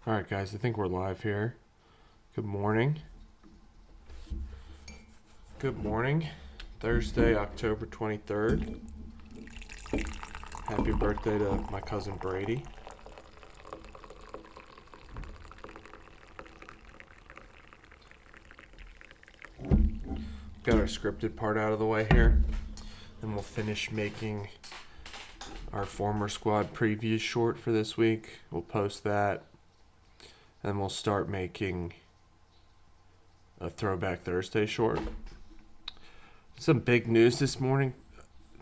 All right, guys, I think we're live here. Good morning. Good morning. Thursday, October 23rd. Happy birthday to my cousin Brady. Got our scripted part out of the way here. And we'll finish making our former squad preview short for this week. We'll post that. And we'll start making a Throwback Thursday short. Some big news this morning.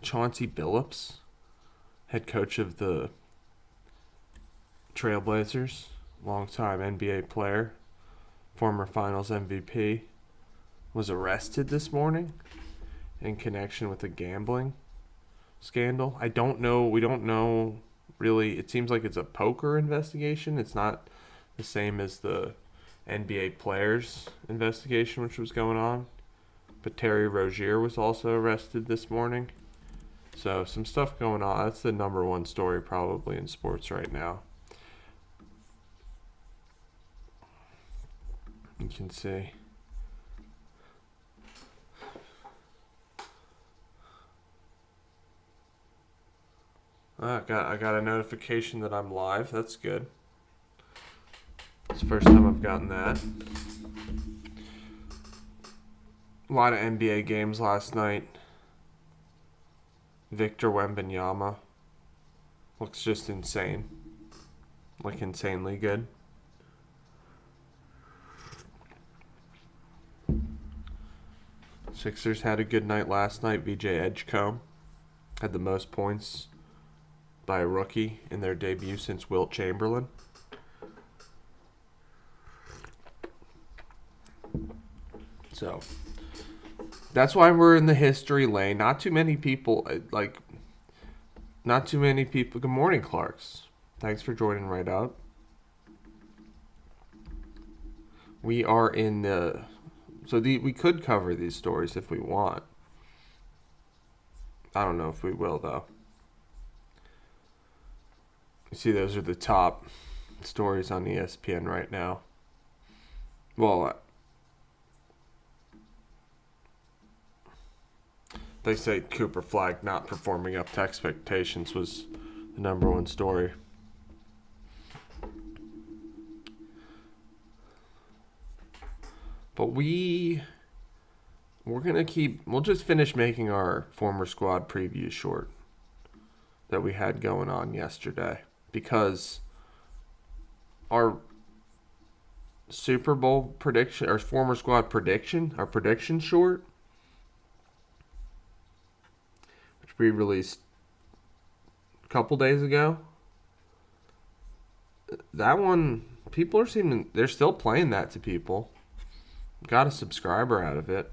Chauncey Billups, head coach of the Trailblazers, longtime NBA player, former Finals MVP, was arrested this morning in connection with a gambling scandal. We don't know really. It seems like it's a poker investigation. It's not the same as the NBA players investigation which was going on. But Terry Rozier was also arrested this morning. So some stuff going on. That's the number one story probably in sports right now. You can see. I got a notification that I'm live. That's good. It's the first time I've gotten that. A lot of NBA games last night. Victor Wembanyama looks just insane. Like insanely good. Sixers had a good night last night. VJ Edgecombe had the most points by a rookie in their debut since Wilt Chamberlain. So that's why we're in the history lane. Not too many people. Good morning, Clarks. Thanks for joining right out. We are in the. We could cover these stories if we want. I don't know if we will, though. You see, those are the top stories on ESPN right now. Well, they say Cooper Flagg not performing up to expectations was the number one story. But we'll just finish making our former squad preview short that we had going on yesterday. Because our Super Bowl prediction, our former squad prediction, our prediction short, which we released a couple days ago, that one, they're still playing that to people. Got a subscriber out of it.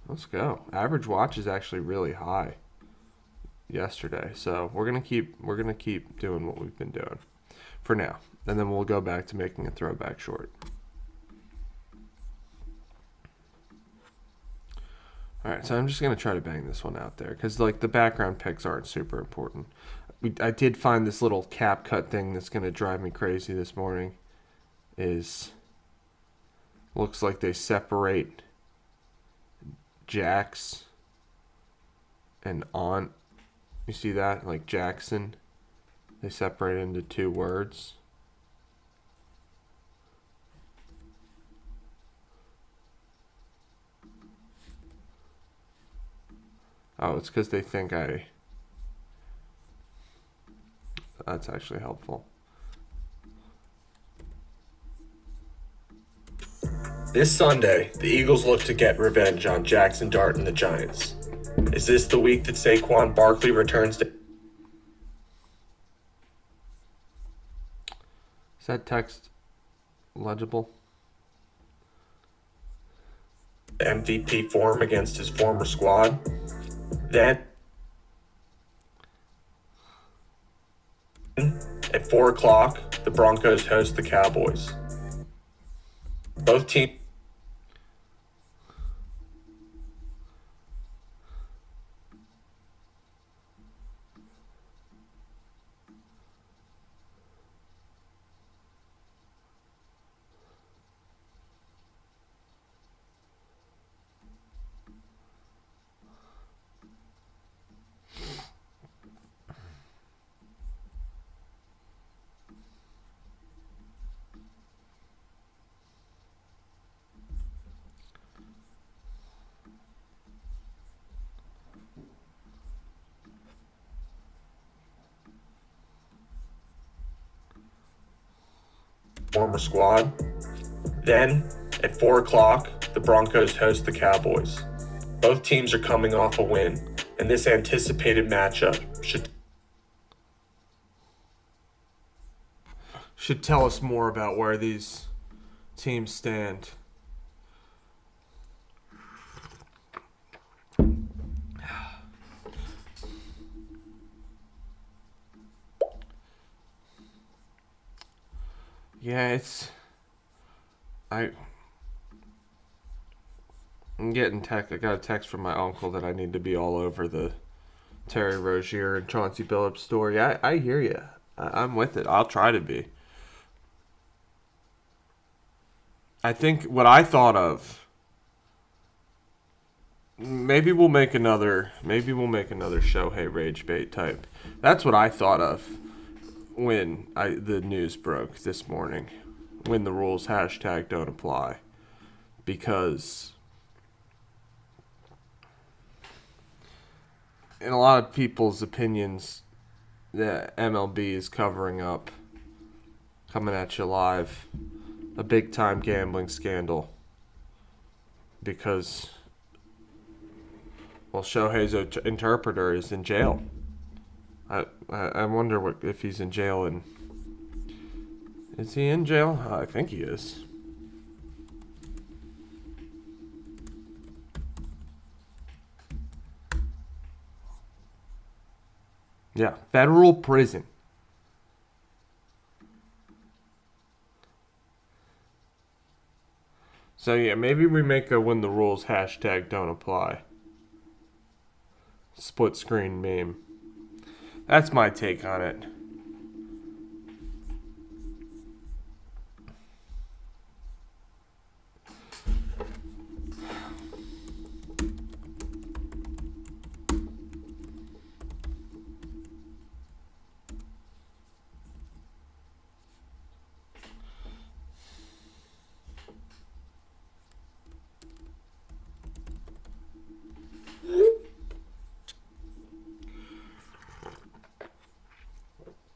Let's go. Average watch is actually really high yesterday. So we're gonna keep doing what we've been doing for now. And then we'll go back to making a throwback short. Alright, so I'm just gonna try to bang this one out there. Because the background picks aren't super important. I did find this little cap cut thing that's going to drive me crazy this morning. Looks like they separate Jax and Aunt. You see that? Like Jackson. They separate it into two words. Oh, it's because they think That's actually helpful. This Sunday, the Eagles look to get revenge on Jackson Dart and the Giants. Is this the week that Saquon Barkley returns to... Is that text legible? MVP form against his former squad? Then, at 4 o'clock, the Broncos host the Cowboys. Both teams... former squad. Then, at 4 o'clock, the Broncos host the Cowboys. Both teams are coming off a win, and this anticipated matchup should tell us more about where these teams stand. Yeah, I'm getting I got a text from my uncle that I need to be all over the Terry Rozier and Chauncey Billups story. I hear you. I'm with it. I'll try to be. I think what I thought of, maybe we'll make another Shohei Rage Bait type. That's what I thought of when the news broke this morning, when the rules hashtag don't apply, because in a lot of people's opinions, the MLB is covering up, coming at you live, a big time gambling scandal, because, well, Shohei's interpreter is in jail. I wonder if he's in jail. And is he in jail? I think he is. Yeah, federal prison. So yeah, maybe we make a when the rules hashtag don't apply split screen meme. That's my take on it.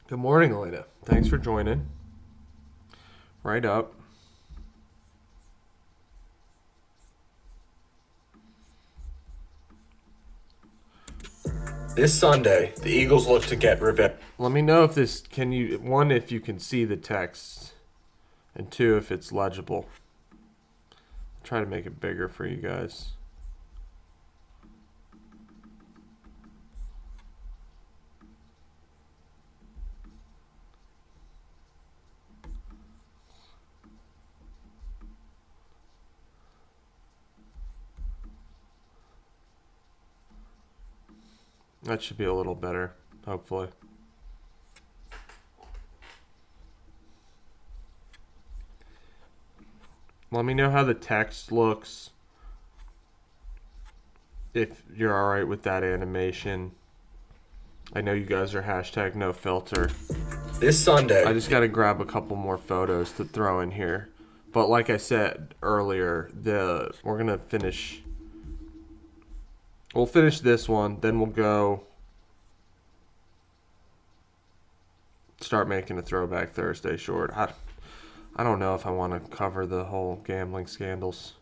Good morning, Elena. Thanks for joining. Right up. This Sunday, the Eagles look to get revenge. Let me know if this if you can see the text, and 2, if it's legible. I'll try to make it bigger for you guys. That should be a little better, hopefully. Let me know how the text looks. If you're alright with that animation. I know you guys are hashtag no filter. This Sunday. I just got to grab a couple more photos to throw in here. But like I said earlier, we're going to finish. We'll finish this one, then we'll go start making a Throwback Thursday short. I don't know if I want to cover the whole gambling scandals.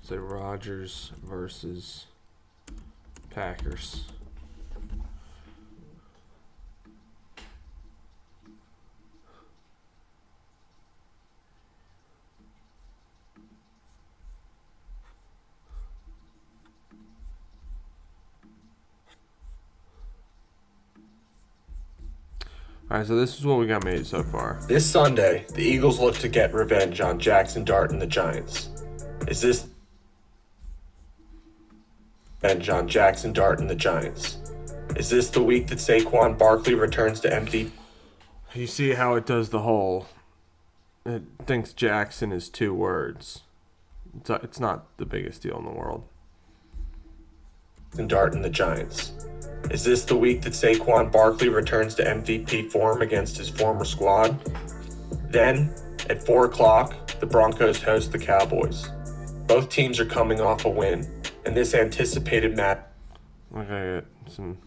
Say Rodgers versus Packers. All right, so this is what we got made so far. This Sunday, the Eagles look to get revenge on Jackson Dart and the Giants. Is this... on Jackson Dart and the Giants. Is this the week that Saquon Barkley returns to MVP? You see how it does the whole. It thinks Jackson is 2 words. It's not the biggest deal in the world. And Dart and the Giants. Is this the week that Saquon Barkley returns to MVP form against his former squad? Then, at 4 o'clock, the Broncos host the Cowboys. Both teams are coming off a win, and this anticipated match. Okay, some.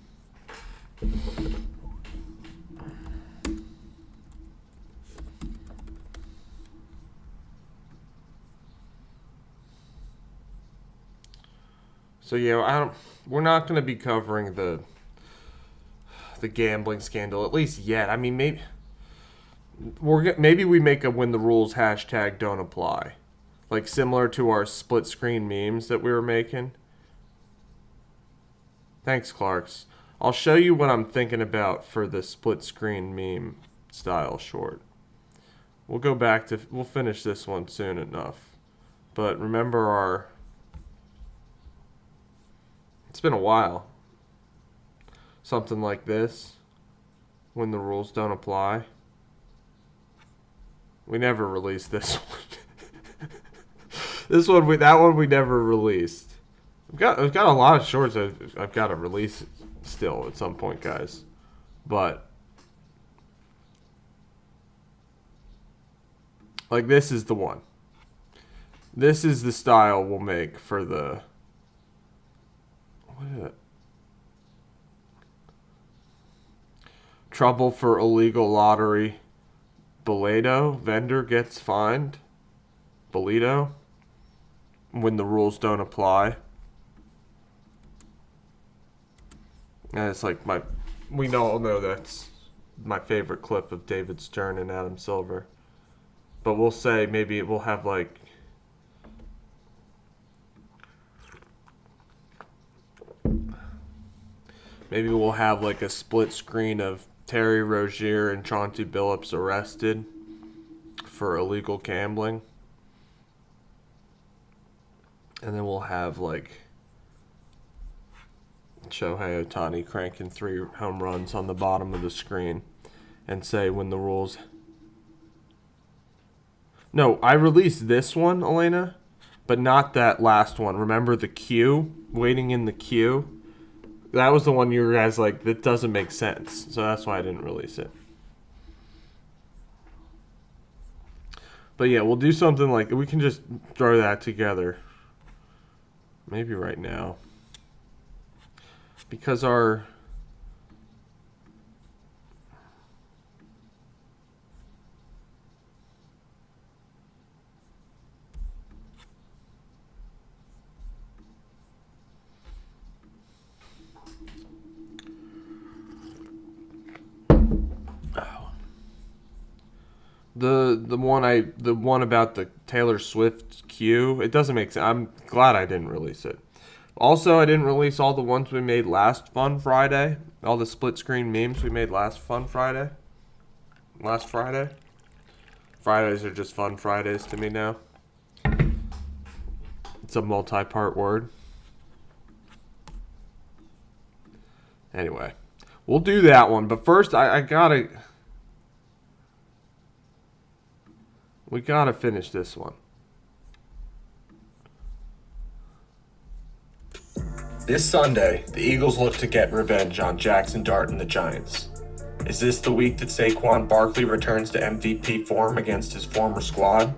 So yeah, we're not going to be covering the gambling scandal, at least yet. I mean, maybe we make a when the rules hashtag don't apply, like similar to our split screen memes that we were making. Thanks, Clarks. I'll show you what I'm thinking about for the split screen meme style short. We'll finish this one soon enough. But remember it's been a while. Something like this, when the rules don't apply. We never released this one. That one we never released. I've got a lot of shorts I've got to release still at some point, guys. But like this is the one. This is the style we'll make for the. What is it? Trouble for illegal lottery. Boleto vendor gets fined. Boleto. When the rules don't apply. And it's like we all know that's my favorite clip of David Stern and Adam Silver. But we'll say maybe we'll have like. Maybe we'll have like a split screen of Terry Rozier and Chauncey Billups arrested for illegal gambling. And then we'll have like Shohei Ohtani cranking 3 home runs on the bottom of the screen and say when the rules. No, I released this one, Elena, but not that last one. Remember the queue? Waiting in the queue? That was the one you guys like, that doesn't make sense. So that's why I didn't release it. But yeah, we'll do something like, we can just throw that together. Maybe right now. Because our... The one about the Taylor Swift queue, it doesn't make sense. I'm glad I didn't release it. Also, I didn't release all the ones we made last Fun Friday. All the split screen memes we made last Friday. Fridays are just Fun Fridays to me now. It's a multi-part word. Anyway, we'll do that one. But first, we gotta finish this one. This Sunday, the Eagles look to get revenge on Jackson Dart and the Giants. Is this the week that Saquon Barkley returns to MVP form against his former squad?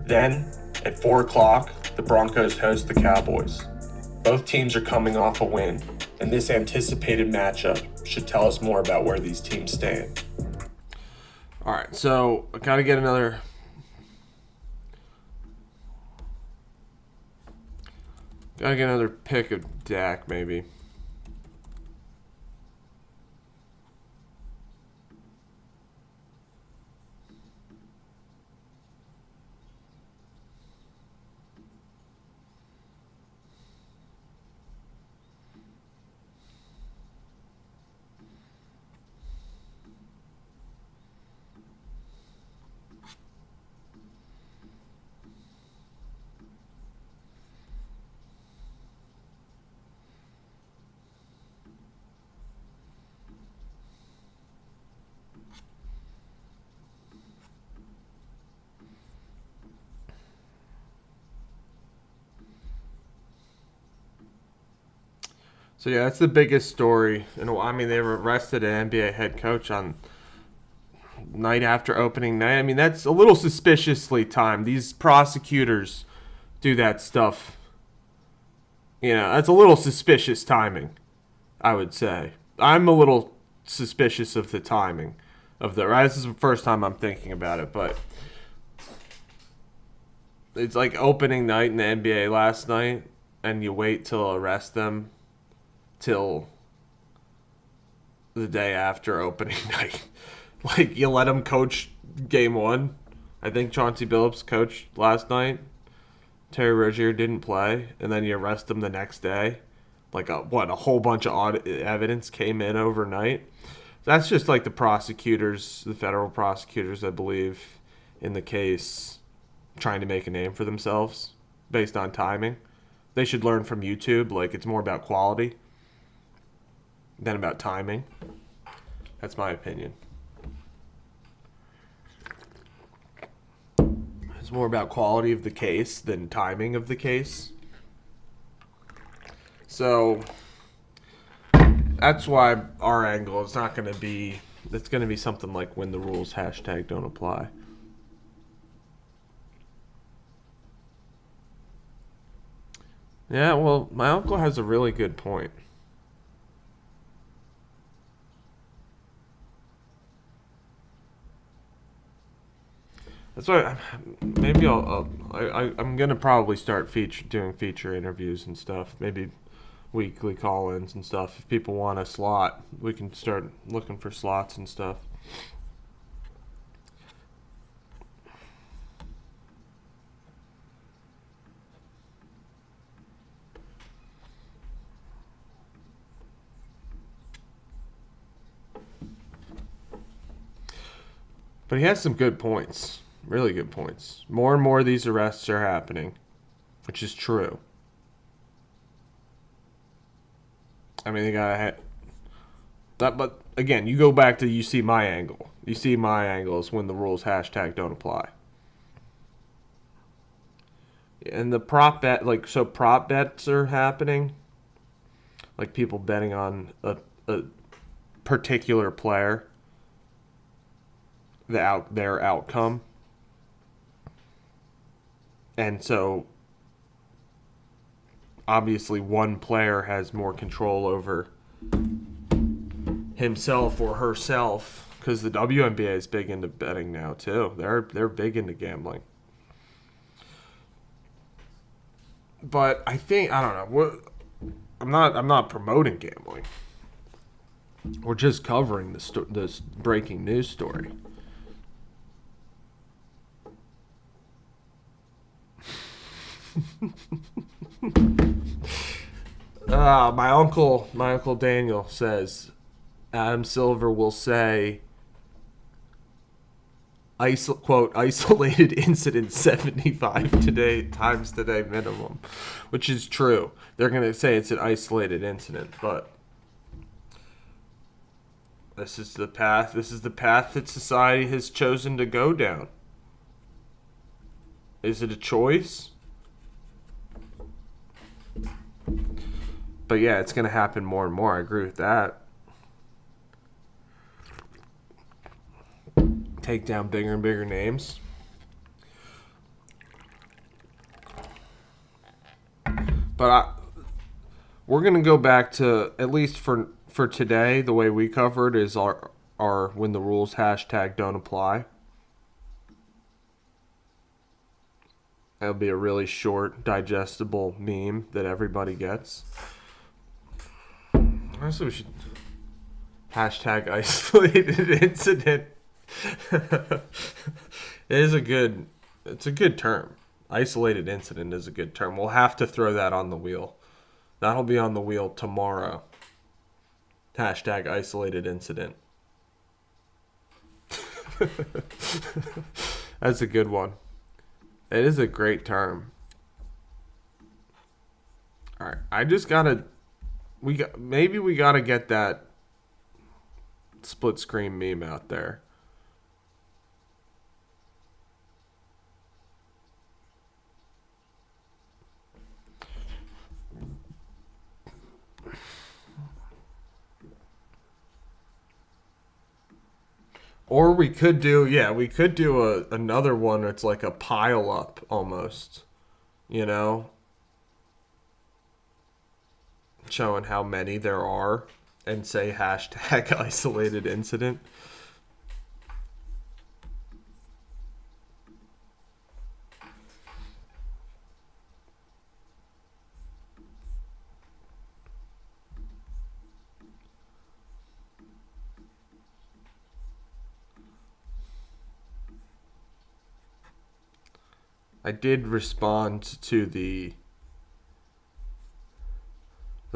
Then, at 4 o'clock, the Broncos host the Cowboys. Both teams are coming off a win, and this anticipated matchup should tell us more about where these teams stand. All right, so I gotta get another pick of Dak, maybe. So yeah, that's the biggest story. And I mean, they arrested an NBA head coach on night after opening night. I mean, that's a little suspiciously timed. These prosecutors do that stuff. You know, that's a little suspicious timing, I would say. I'm a little suspicious of the timing of the. Right, this is the first time I'm thinking about it, but it's like opening night in the NBA last night, and you wait till arrest them till the day after opening night. Like, you let him coach game one. I think Chauncey Billups coached last night. Terry Rozier didn't play, and then you arrest him the next day. Like, a whole bunch of evidence came in overnight. That's just like the prosecutors, the federal prosecutors, I believe, in the case, trying to make a name for themselves based on timing. They should learn from YouTube. Like, it's more about quality than about timing. That's my opinion. It's more about quality of the case than timing of the case. So that's why our angle is not going to be. It's going to be something like when the rules hashtag don't apply. Yeah, well, my uncle has a really good point. That's why maybe I'm gonna probably start doing feature interviews and stuff. Maybe weekly call-ins and stuff. If people want a slot, we can start looking for slots and stuff. But he has some good points. Really good points. More and more of these arrests are happening, which is true. I mean, they got that, but again, you go back to you see my angle. You see my angle is when the rules hashtag don't apply. And the prop bet, like, so prop bets are happening, like people betting on a particular player, their outcome, and so obviously one player has more control over himself or herself because the WNBA is big into betting now too. They're big into gambling. But I think I don't know. I'm not promoting gambling. We're just covering this breaking news story. My uncle Daniel says Adam Silver will say quote isolated incident 75 times today minimum, which is true. They're going to say it's an isolated incident, but this is the path that society has chosen to go down. Is it a choice? But yeah, it's going to happen more and more. I agree with that. Take down bigger and bigger names. But we're going to go back to, at least for today, the way we covered is our when the rules hashtag don't apply. It'll be a really short, digestible meme that everybody gets. Honestly, we should hashtag isolated incident. It's a good term. Isolated incident is a good term. We'll have to throw that on the wheel. That'll be on the wheel tomorrow. Hashtag isolated incident. That's a good one. It is a great term. All right, I just gotta. We gotta get that split screen meme out there. Or we could do another one. It's like a pile up almost, you know, showing how many there are and say hashtag isolated incident. I did respond to the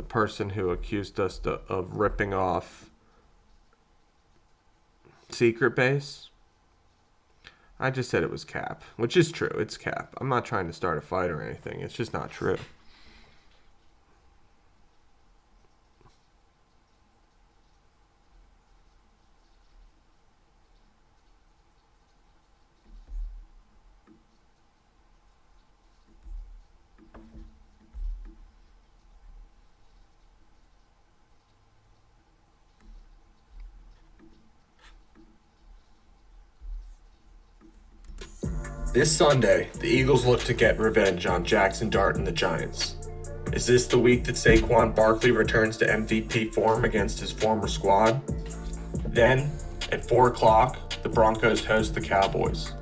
person who accused us of ripping off Secret Base. I just said it was cap, which is true. It's cap. I'm not trying to start a fight or anything. It's just not true. This Sunday, the Eagles look to get revenge on Jackson Dart and the Giants. Is this the week that Saquon Barkley returns to MVP form against his former squad? Then, at 4 o'clock, the Broncos host the Cowboys.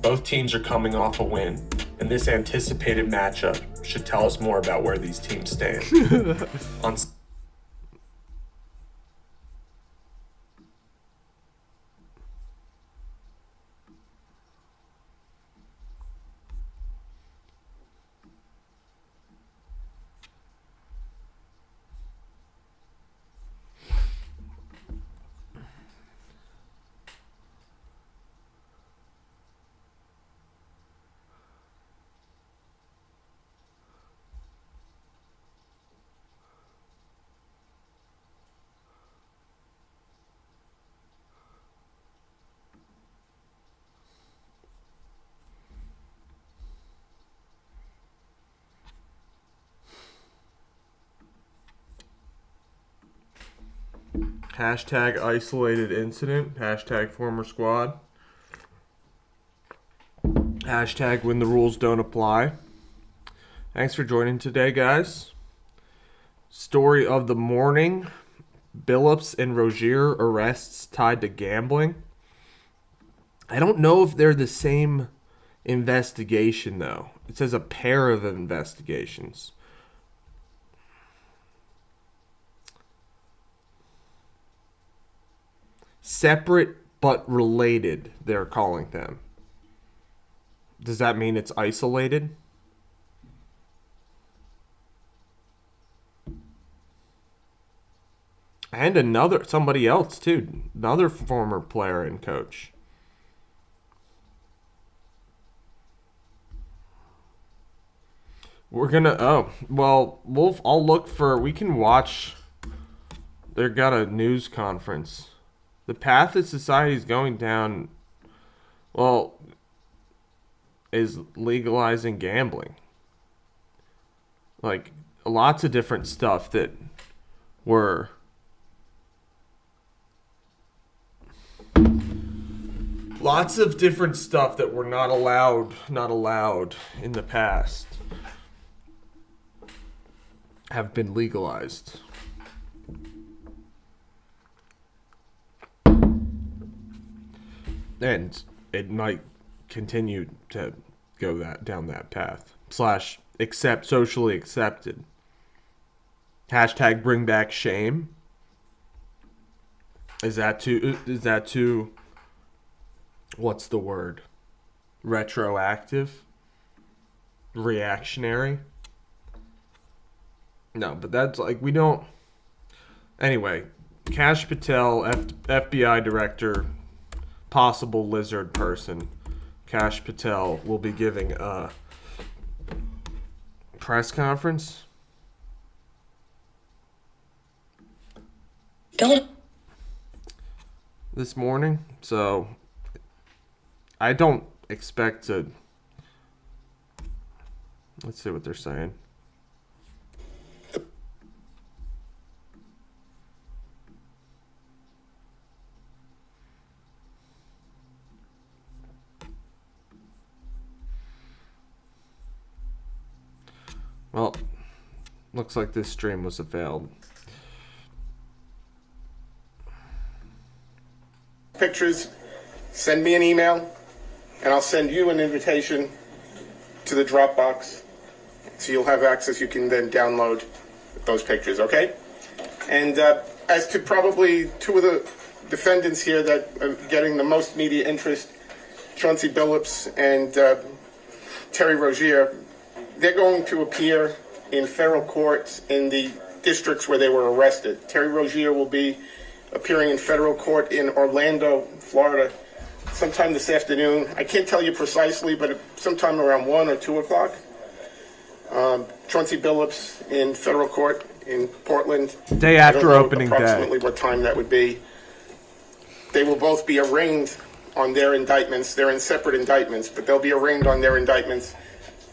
Both teams are coming off a win, and this anticipated matchup should tell us more about where these teams stand. On hashtag isolated incident, hashtag former squad, hashtag when the rules don't apply. Thanks for joining today, guys. Story of the morning: Billups and Rozier arrests tied to gambling. I don't know if they're the same investigation, though. It says a pair of investigations. Separate but related, they're calling them. Does that mean it's isolated? And somebody else too, another former player and coach. I'll look for, we can watch, they've got a news conference. The path that society is going down, well, is legalizing gambling. Like, lots of different stuff that were not allowed in the past have been legalized. And it might continue to go down that path. / socially accepted. Hashtag bring back shame. Is that too what's the word? Retroactive? Reactionary? No, but that's like, we don't. Anyway, Kash Patel, FBI director, possible lizard person. Kash Patel will be giving a press conference. This morning, so I don't expect to. Let's see what they're saying. Well, looks like this stream was a failed. Pictures, send me an email, and I'll send you an invitation to the Dropbox, so you'll have access. You can then download those pictures, okay? And as to probably two of the defendants here that are getting the most media interest, Chauncey Billups and Terry Rozier, they're going to appear in federal courts in the districts where they were arrested. Terry Rozier will be appearing in federal court in Orlando, Florida, sometime this afternoon. I can't tell you precisely, but sometime around 1 or 2 o'clock. Chauncey Billups in federal court in Portland. Day after opening day. Approximately what time that would be. They will both be arraigned on their indictments. They're in separate indictments, but they'll be arraigned on their indictments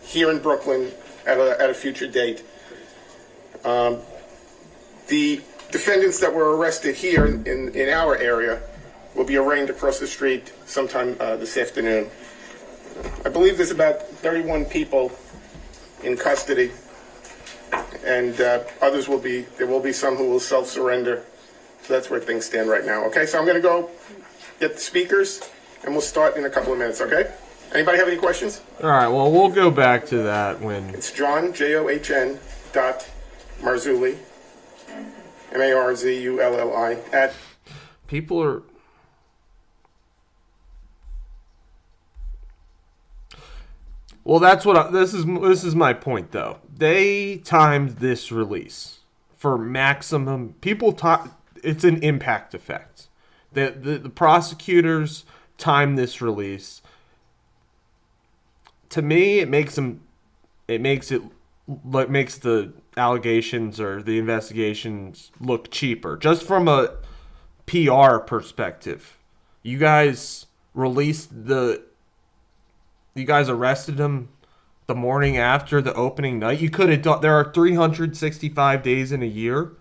here in Brooklyn at a future date. The defendants that were arrested here in our area will be arraigned across the street sometime this afternoon. I believe there's about 31 people in custody, and others will be, there will be some who will self-surrender. So that's where things stand right now. Okay, so I'm going to go get the speakers, and we'll start in a couple of minutes, okay? Anybody have any questions? All right, well, we'll go back to that when... It's John, John, Marzulli, Marzulli, at... People are... Well, that's what this is my point, though. They timed this release for maximum... It's an impact effect. The prosecutors timed this release. To me, it makes the allegations or the investigations look cheaper. Just from a PR perspective, you guys arrested him the morning after the opening night. You could have done. There are 365 days in a year.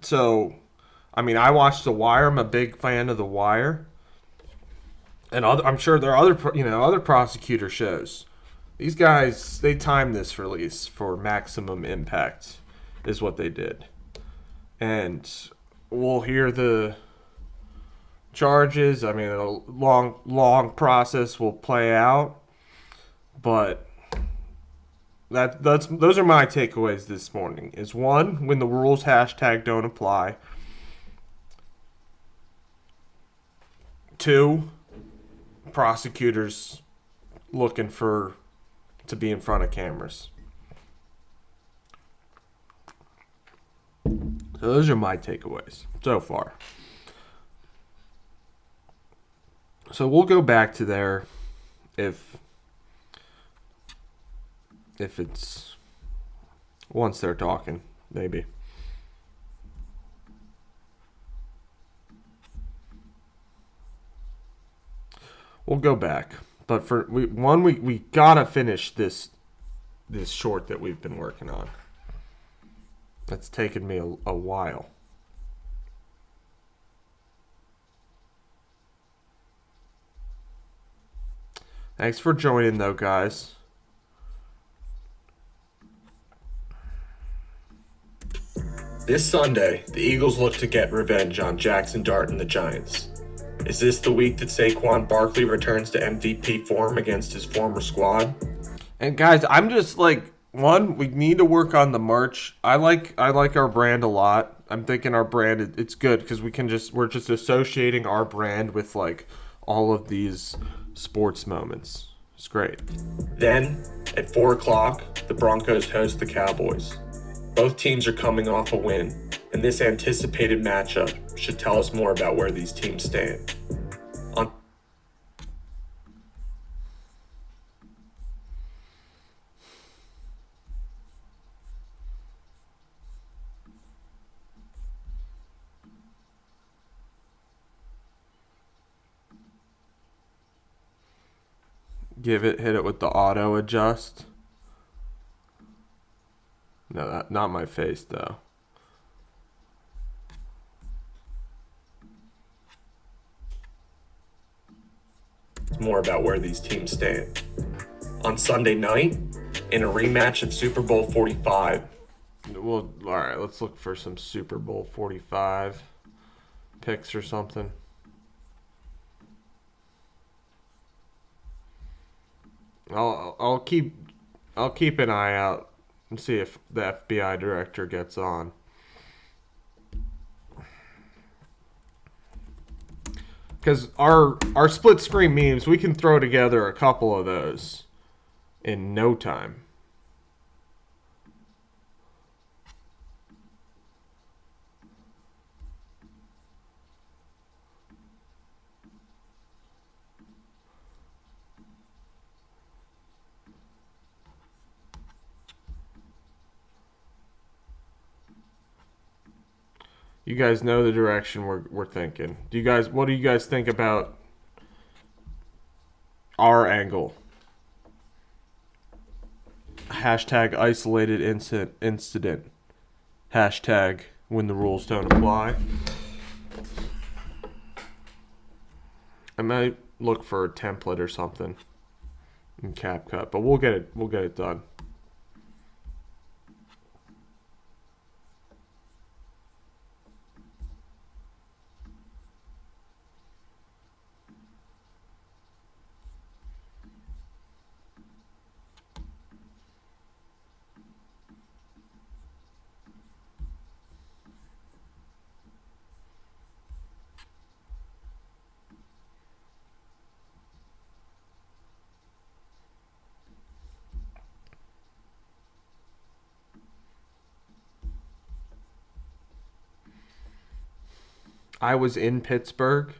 So, I mean, I watched The Wire. I'm a big fan of The Wire. And I'm sure there are other prosecutor shows. These guys, they timed this release for maximum impact, is what they did. And we'll hear the charges. I mean, a long process will play out, but those are my takeaways this morning. Is one, when the rules hashtag don't apply. 2, prosecutors looking to be in front of cameras. So those are my takeaways so far. So we'll go back to there if it's once they're talking, maybe. We'll go back, but we gotta finish this short that we've been working on. That's taken me a while. Thanks for joining, though, guys. This Sunday, the Eagles look to get revenge on Jackson Dart and the Giants. Is this the week that Saquon Barkley returns to MVP form against his former squad? And guys, I'm just like, we need to work on the merch. I like our brand a lot. I'm thinking our brand, it's good because we're just associating our brand with like all of these sports moments. It's great. Then at 4 o'clock, the Broncos host the Cowboys. Both teams are coming off a win, and this anticipated matchup should tell us more about where these teams stand. Hit it with the auto adjust. No, not my face though. It's more about where these teams stand. on Sunday night in a rematch of Super Bowl 45. Well, all right, let's look for some Super Bowl 45 picks or something. I'll keep an eye out and see if the FBI director gets on. Because our split screen memes, we can throw together a couple of those in no time. You guys know the direction we're thinking. What do you guys think about our angle? Hashtag isolated incident. Hashtag when the rules don't apply. I might look for a template or something in CapCut, but we'll get it done. I was in Pittsburgh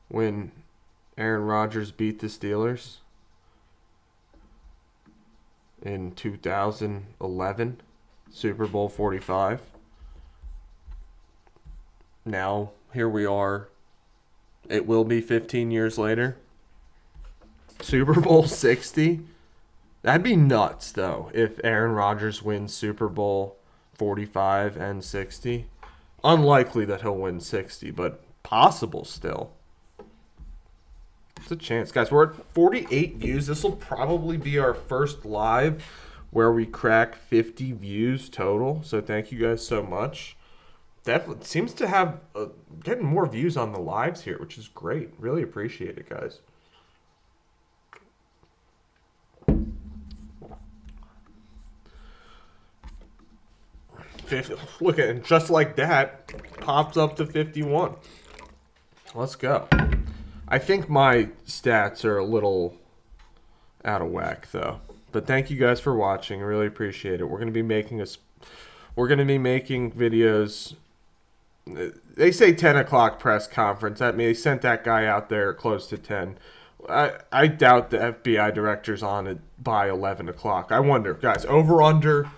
when Aaron Rodgers beat the Steelers in 2011, Super Bowl 45. Now, here we are. It will be 15 years later. Super Bowl 60. That'd be nuts, though, if Aaron Rodgers wins Super Bowl 45 and 60. Unlikely that he'll win 60, but possible still. It's a chance. Guys, we're at 48 views. This will probably be our first live where we crack 50 views total. So thank you guys so much. Definitely seems to have getting more views on the lives here, which is great. Really appreciate it, guys. Look at it, just like that, pops up to 51. Let's go. I think my stats are a little out of whack though. But thank you guys for watching. I really appreciate it. We're gonna be making videos. They say 10 o'clock press conference. That means they sent that guy out there close to 10. I doubt the FBI director's on it by 11 o'clock. I wonder, guys, over under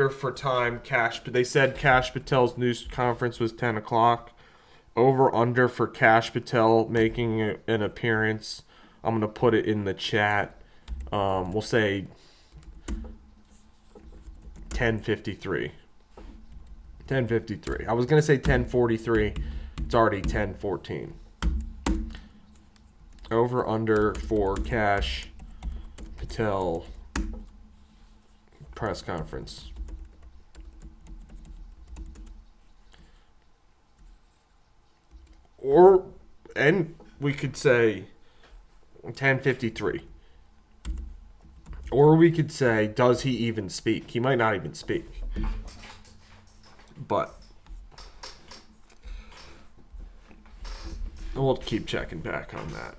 for time. They said Kash Patel's news conference was 10 o'clock. Over under for Kash Patel making an appearance. I'm going to put it in the chat. We'll say 10:53. 10:53. I was going to say 10:43. It's already 10:14. Over under for Kash Patel press conference. And we could say 10:53. Or we could say, does he even speak? He might not even speak. But we'll keep checking back on that.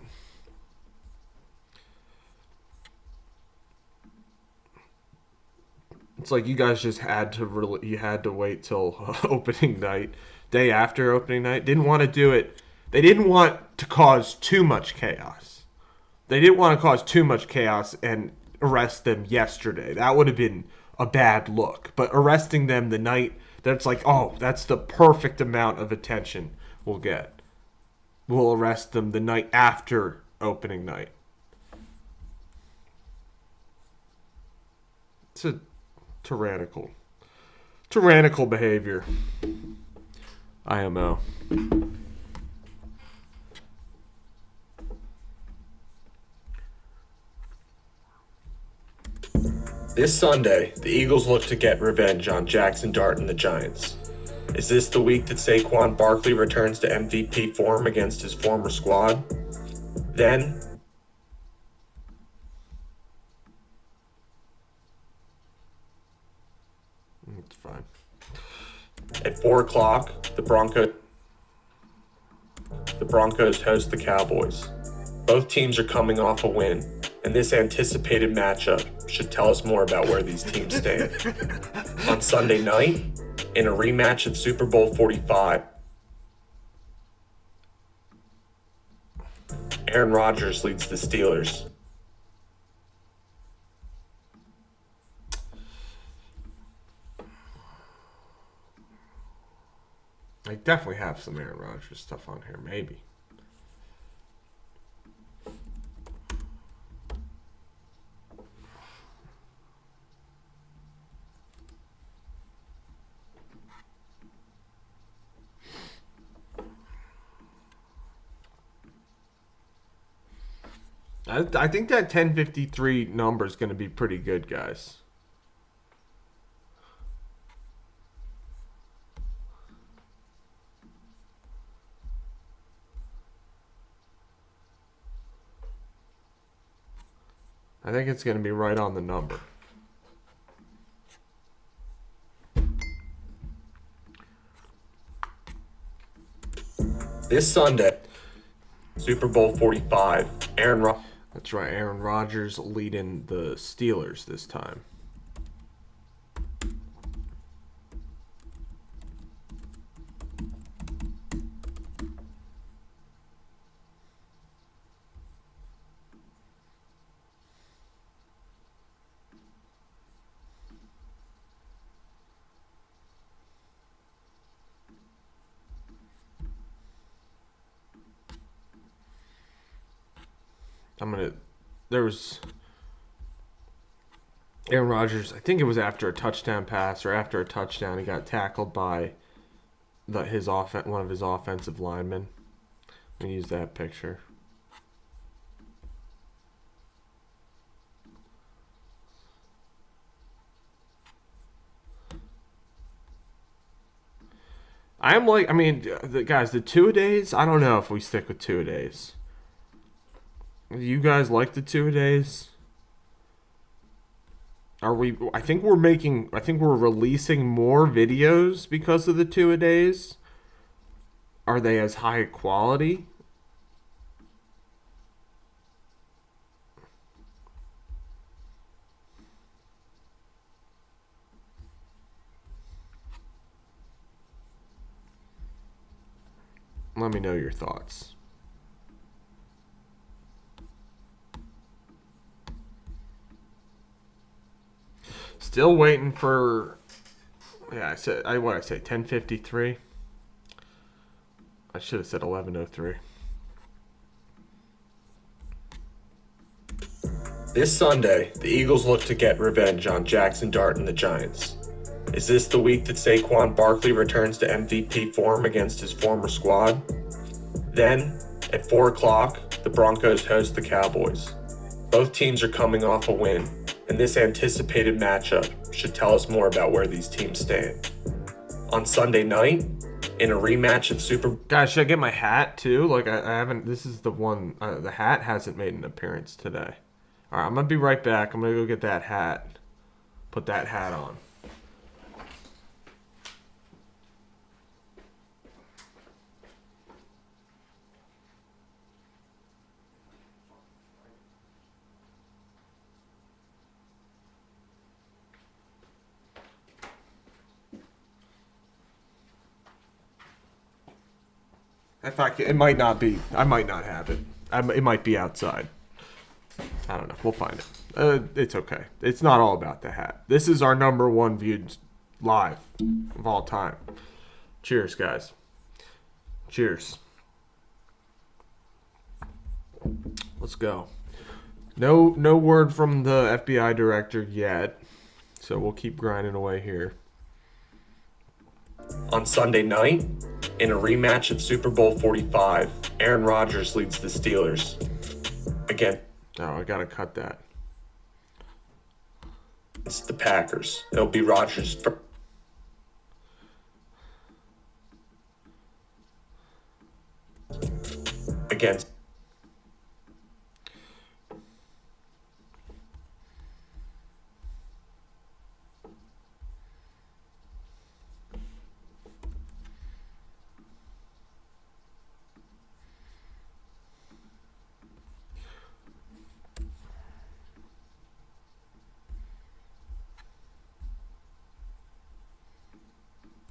It's like you guys just had to wait till opening night, day after opening night. Didn't want to do it. They didn't want to cause too much chaos. They didn't want to cause too much chaos and arrest them yesterday. That would have been a bad look. But arresting them the night that's like, oh, that's the perfect amount of attention we'll get. We'll arrest them the night after opening night. It's a tyrannical behavior. IMO. This Sunday, the Eagles look to get revenge on Jackson Dart and the Giants. Is this the week that Saquon Barkley returns to MVP form against his former squad? Then, It's fine. at 4 o'clock, the Broncos host the Cowboys. Both teams are coming off a win, and this anticipated matchup should tell us more about where these teams stand. On Sunday night, in a rematch of Super Bowl 45, Aaron Rodgers leads the Steelers. I definitely have some Aaron Rodgers stuff on here, maybe. I think that 1053 number is going to be pretty good, guys. I think it's going to be right on the number. This Sunday, Super Bowl 45, That's right, Aaron Rodgers leading the Steelers this time. There was Aaron Rodgers, I think it was after a touchdown pass or after a touchdown, he got tackled by one of his offensive linemen. Let me use that picture. The two-a-days, I don't know if we stick with two-a-days. You guys like the two-a-days? I think we're releasing more videos because of the two-a-days. Are they as high quality? Let me know your thoughts. Still waiting for. Yeah, I said 10:53. I should have said 11:03. This Sunday, the Eagles look to get revenge on Jackson Dart and the Giants. Is this the week that Saquon Barkley returns to MVP form against his former squad? Then, at 4 o'clock, the Broncos host the Cowboys. Both teams are coming off a win, and this anticipated matchup should tell us more about where these teams stand. On Sunday night, in a rematch of Guys, should I get my hat too? Like I haven't. This is the one. The hat hasn't made an appearance today. All right, I'm gonna be right back. I'm gonna go get that hat. Put that hat on. In fact, it might not be. I might not have it. It might be outside. I don't know. We'll find it. It's okay. It's not all about the hat. This is our number one viewed live of all time. Cheers, guys. Cheers. Let's go. No word from the FBI director yet, so we'll keep grinding away here. On Sunday night, in a rematch of Super Bowl 45, Aaron Rodgers leads the Steelers. Again. Oh, I gotta cut that. It's the Packers. It'll be Rodgers' against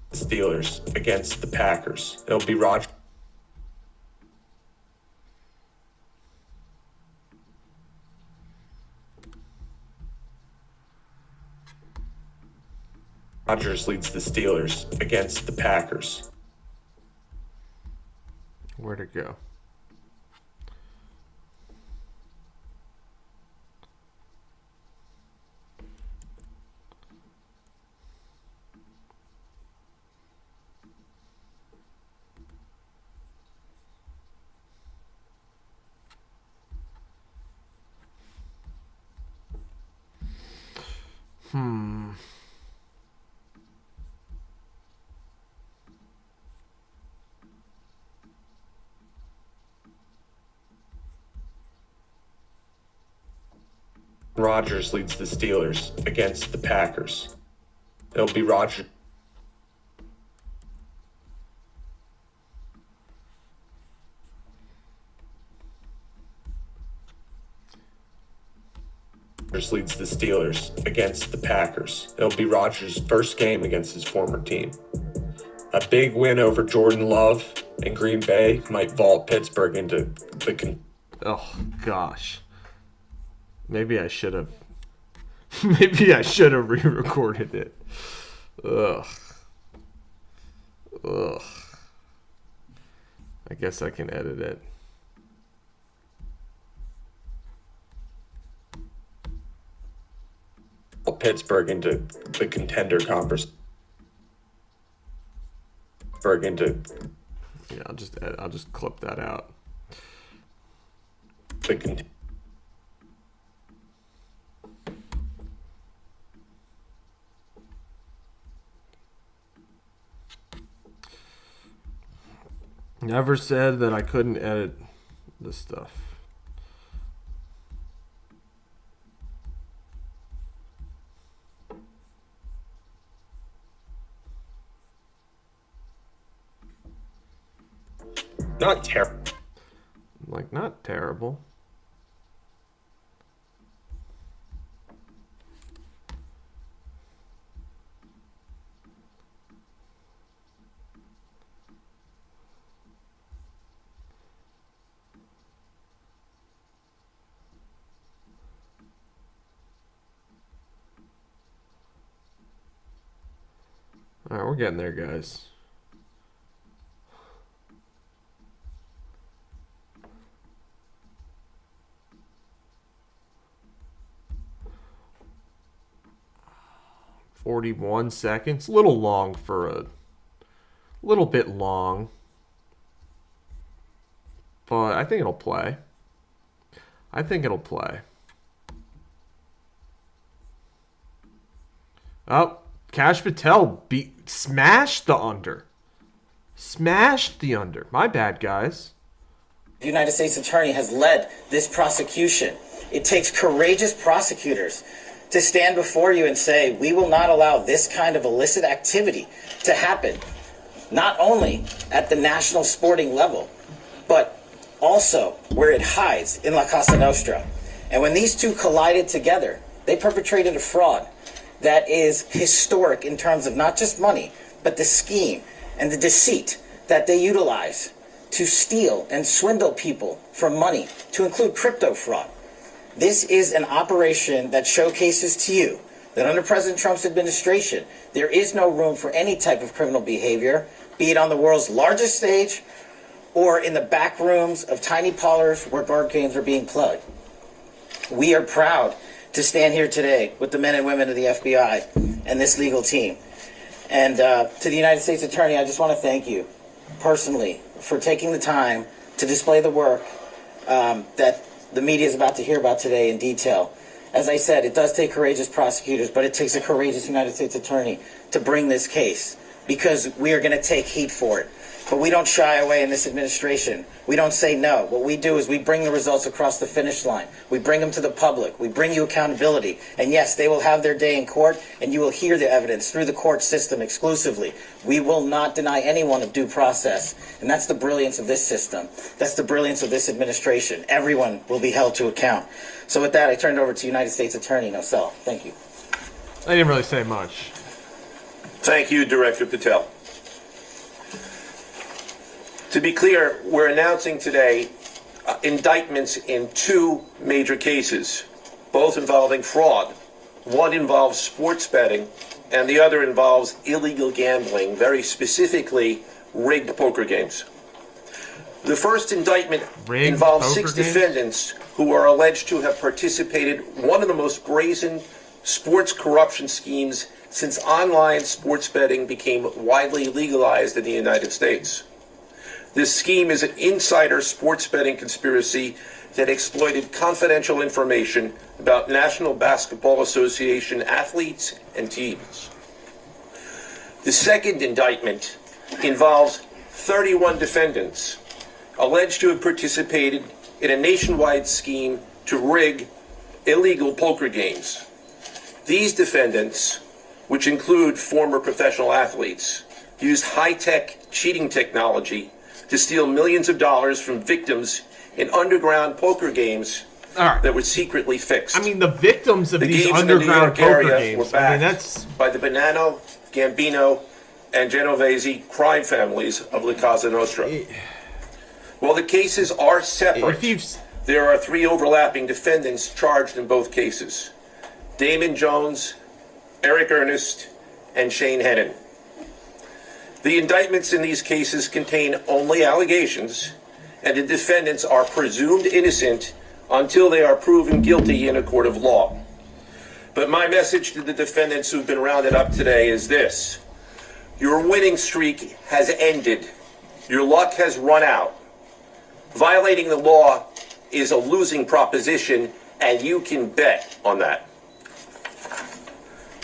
the Steelers against the Packers. It'll be Rodgers leads the Steelers against the Packers. Where'd it go? Rodgers leads the Steelers against the Packers. It'll be Rodgers leads the Steelers against the Packers. It'll be Rodgers' first game against his former team. A big win over Jordan Love and Green Bay might vault Pittsburgh into the Oh gosh. Maybe I should have. Maybe I should have re-recorded it. Ugh. I guess I can edit it. Pittsburgh into the contender conference. Yeah, I'll just clip that out. Never said that I couldn't edit this stuff. Not terrible. Like, not terrible. All right, we're getting there, guys. "41 seconds." A little long for a little bit long. But I think it'll play. Oh, Cash Patel smashed the under. My bad, guys. The United States Attorney has led this prosecution. It takes courageous prosecutors to stand before you and say, we will not allow this kind of illicit activity to happen, not only at the national sporting level, but also where it hides in La Cosa Nostra. And when these two collided together, they perpetrated a fraud that is historic in terms of not just money, but the scheme and the deceit that they utilize to steal and swindle people for money, to include crypto fraud. This is an operation that showcases to you that under President Trump's administration, there is no room for any type of criminal behavior, be it on the world's largest stage or in the back rooms of tiny parlors where board games are being played. We are proud to stand here today with the men and women of the FBI and this legal team. And to the United States Attorney, I just want to thank you personally for taking the time to display the work that the media is about to hear about today in detail. As I said, it does take courageous prosecutors, but it takes a courageous United States attorney to bring this case, because we are going to take heat for it. But we don't shy away in this administration. We don't say no. What we do is we bring the results across the finish line. We bring them to the public. We bring you accountability. And yes, they will have their day in court, and you will hear the evidence through the court system exclusively. We will not deny anyone of due process. And that's the brilliance of this system. That's the brilliance of this administration. Everyone will be held to account. So with that, I turn it over to United States Attorney Nocel. Thank you. I didn't really say much. Thank you, Director Patel. To be clear, we're announcing today indictments in two major cases, both involving fraud. One involves sports betting, and the other involves illegal gambling, very specifically rigged poker games. The first indictment involves 6 defendants who are alleged to have participated in one of the most brazen sports corruption schemes since online sports betting became widely legalized in the United States. This scheme is an insider sports betting conspiracy that exploited confidential information about National Basketball Association athletes and teams. The second indictment involves 31 defendants alleged to have participated in a nationwide scheme to rig illegal poker games. These defendants, which include former professional athletes, used high-tech cheating technology to steal millions of dollars from victims in underground poker games that were secretly fixed. I mean, the victims of these games in the New underground York poker area were games. backed I mean, that's by the Bonanno, Gambino, and Genovese crime families of La Cosa Nostra. While the cases are separate, there are 3 overlapping defendants charged in both cases: Damon Jones, Eric Ernest, and Shane Hennon. The indictments in these cases contain only allegations, and the defendants are presumed innocent until they are proven guilty in a court of law. But my message to the defendants who've been rounded up today is this: your winning streak has ended. Your luck has run out. Violating the law is a losing proposition, and you can bet on that.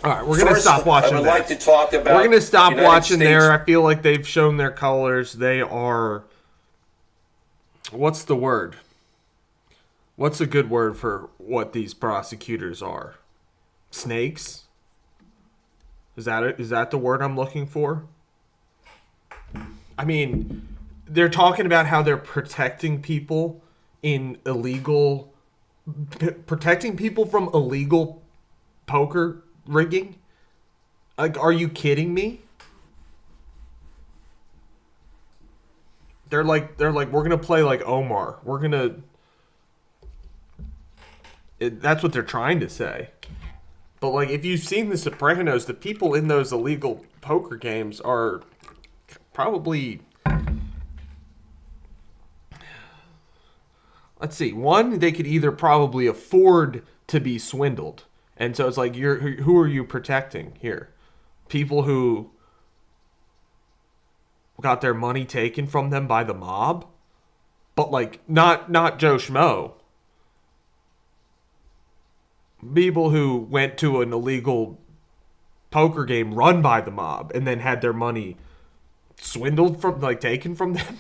all right. We're gonna stop watching. I would there. like to talk about. We're gonna stop United watching States. there. I feel like they've shown their colors. They are. What's the word? What's a good word for what these prosecutors are? Snakes? Is that it? Is that the word I'm looking for? I mean, they're talking about how they're protecting people protecting people from illegal poker rigging. Like, are you kidding me? They're like, we're gonna play like Omar. That's what they're trying to say. But like, if you've seen The Sopranos, the people in those illegal poker games are probably, let's see, one, they could either probably afford to be swindled, and so it's like, who are you protecting here? People who got their money taken from them by the mob, but like not Joe Schmo. People who went to an illegal poker game run by the mob and then had their money swindled from, like, taken from them.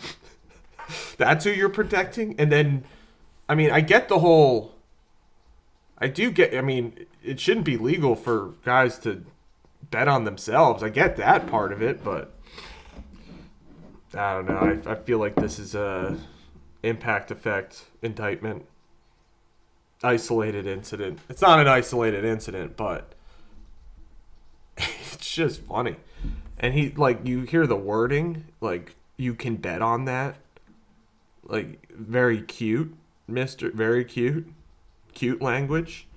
That's who you're protecting. And then, I mean, I get the whole, I mean, it shouldn't be legal for guys to bet on themselves. I get that part of it, but I don't know. I feel like this is a impact effect indictment. Isolated incident. It's not an isolated incident, but it's just funny. And he, like, you hear the wording, like, you can bet on that. Like, very cute, very cute. Cute language.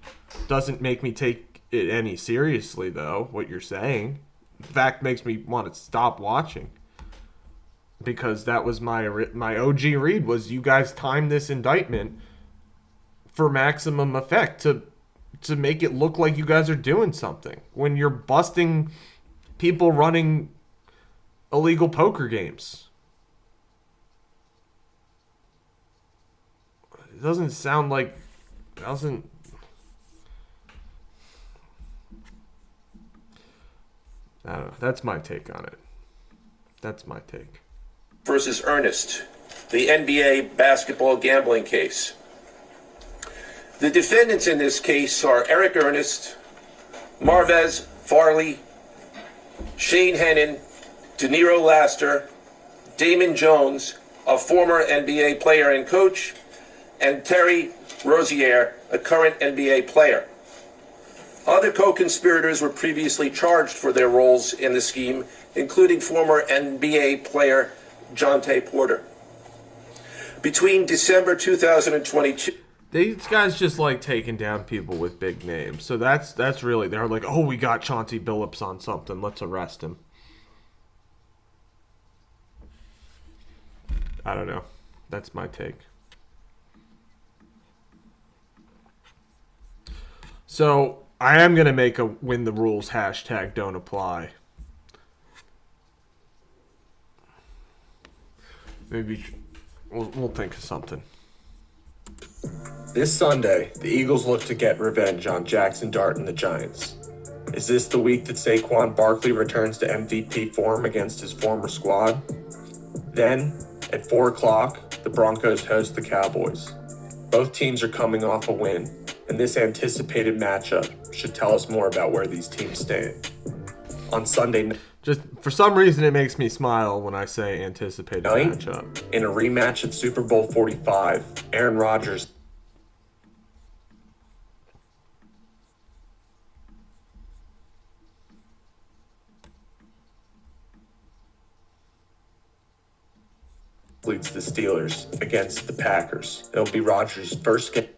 Doesn't make me take it any seriously, though, what you're saying. In fact, makes me want to stop watching. Because that was my OG read, was you guys timed this indictment for maximum effect, to make it look like you guys are doing something when you're busting people running illegal poker games. It doesn't sound like, I don't know. That's my take on it. That's my take. Versus Ernest, the NBA basketball gambling case. The defendants in this case are Eric Ernest, Marvez Farley, Shane Hennon, De Niro Laster, Damon Jones, a former NBA player and coach, and Terry Rozier, a current NBA player. Other co-conspirators were previously charged for their roles in the scheme, including former NBA player Jonte Porter. Between December 2022... These guys just like taking down people with big names. So that's really, they're like, oh, we got Chauncey Billups on something. Let's arrest him. I don't know. That's my take. So I am going to make a win the rules hashtag don't apply. Maybe we'll think of something. This Sunday, the Eagles look to get revenge on Jackson Dart and the Giants. Is this the week that Saquon Barkley returns to MVP form against his former squad? Then, at 4 o'clock, the Broncos host the Cowboys. Both teams are coming off a win, and this anticipated matchup should tell us more about where these teams stand. On Sunday night, Just for some reason, it makes me smile when I say anticipated matchup. in a rematch of Super Bowl 45, Aaron Rodgers leads the Steelers against the Packers. It'll be Rodgers' first game.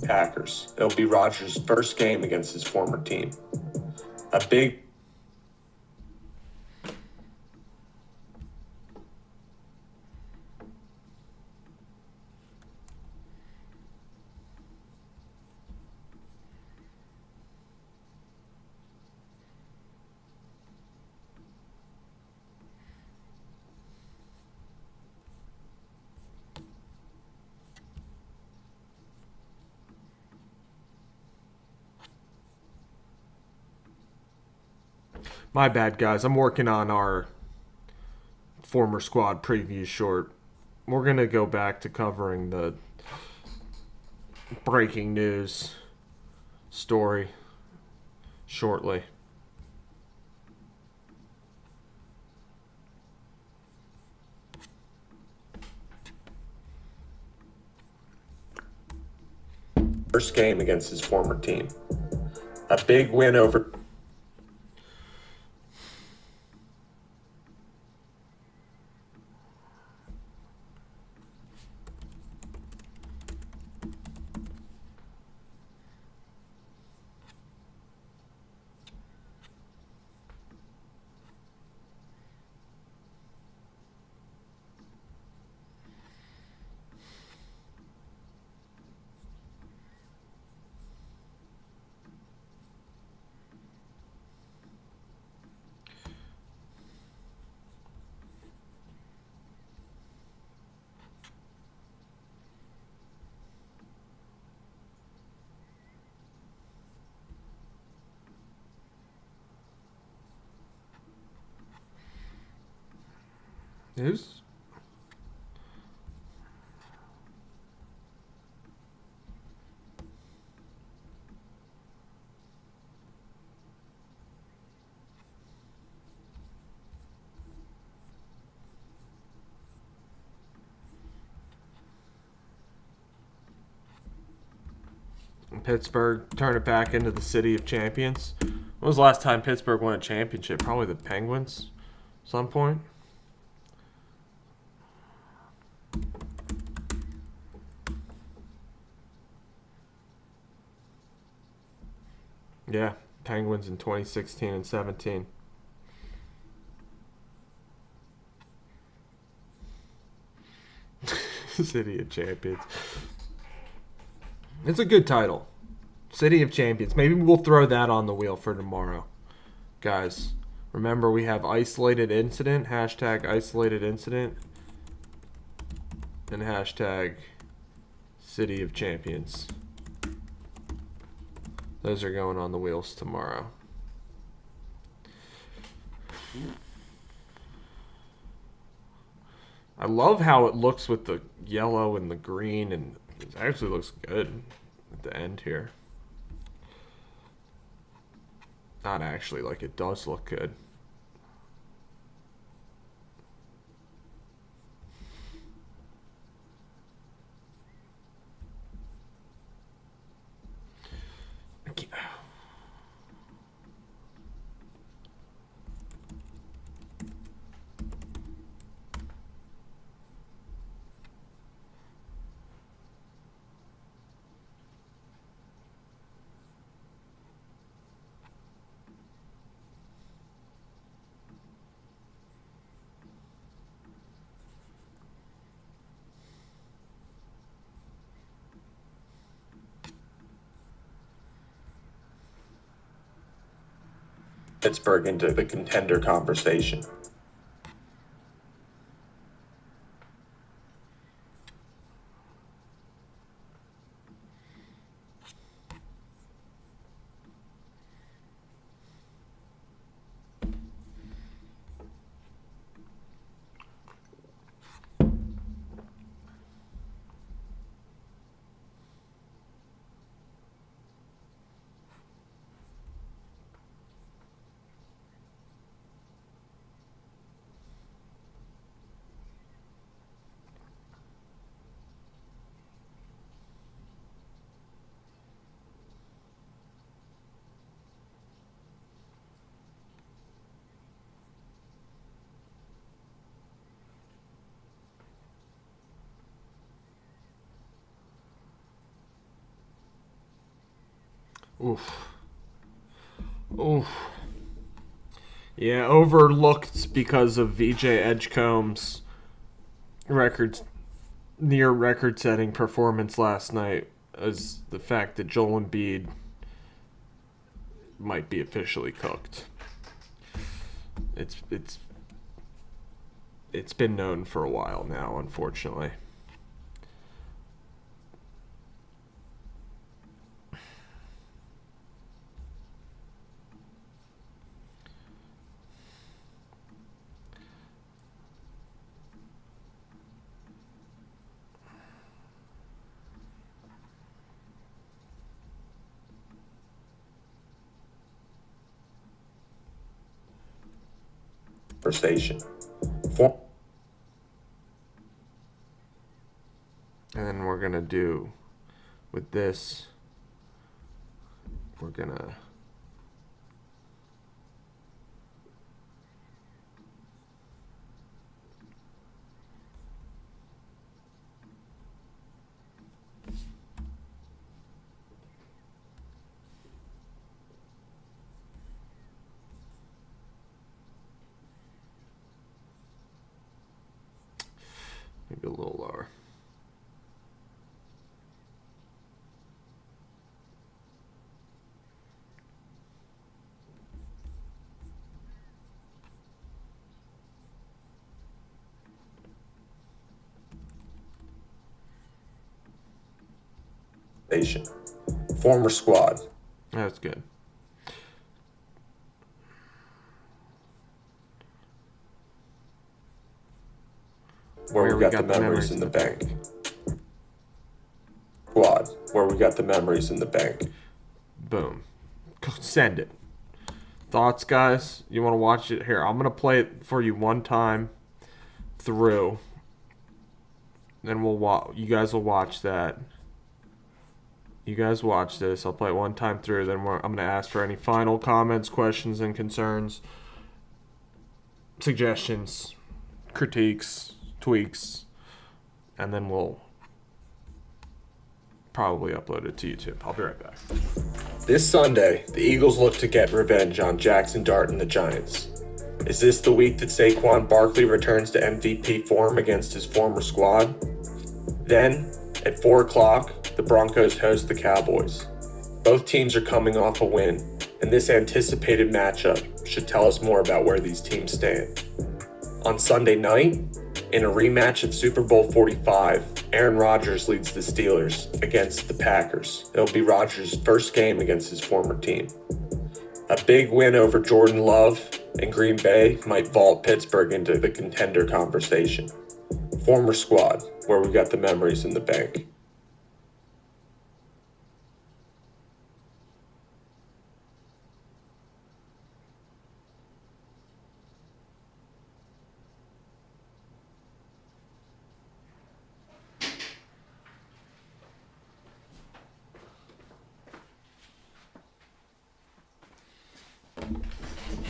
Packers. It'll be Rodgers' first game against his former team. A big My bad, guys. I'm working on our former squad preview short. We're going to go back to covering the breaking news story shortly. first game against his former team. A big win over Who's Pittsburgh turn it back into the city of champions? When was the last time Pittsburgh won a championship? Probably the Penguins at some point. Yeah, Penguins in 2016 and 17. City of Champions. It's a good title. City of Champions. Maybe we'll throw that on the wheel for tomorrow. Guys, remember we have isolated incident, hashtag isolated incident, and hashtag City of Champions. Those are going on the wheels tomorrow. I love how it looks with the yellow and the green, and it actually looks good at the end here. Not actually, like it does look good. Pittsburgh into the contender conversation. Oof. Oof. Yeah, overlooked because of VJ Edgecombe's near record-setting performance last night is the fact that Joel Embiid might be officially cooked. It's been known for a while now, unfortunately. Conversation. And then we're going to do, with this, we're going to maybe a little lower. Former squad. That's good. where we got the memories in the bank. Squad, where we got the memories in the bank. Boom. Send it. Thoughts, guys? You want to watch it? Here, I'm going to play it for you one time through. Then you guys will watch that. You guys watch this. I'll play it one time through. Then I'm going to ask for any final comments, questions, and concerns, suggestions, critiques, tweaks, and then we'll probably upload it to YouTube. I'll be right back. This Sunday, the Eagles look to get revenge on Jackson Dart and the Giants. Is this the week that Saquon Barkley returns to MVP form against his former squad? Then, at 4 o'clock, the Broncos host the Cowboys. Both teams are coming off a win, and this anticipated matchup should tell us more about where these teams stand. On Sunday night, in a rematch of Super Bowl 45, Aaron Rodgers leads the Steelers against the Packers. It'll be Rodgers' first game against his former team. A big win over Jordan Love and Green Bay might vault Pittsburgh into the contender conversation. Former squad, where we got the memories in the bank.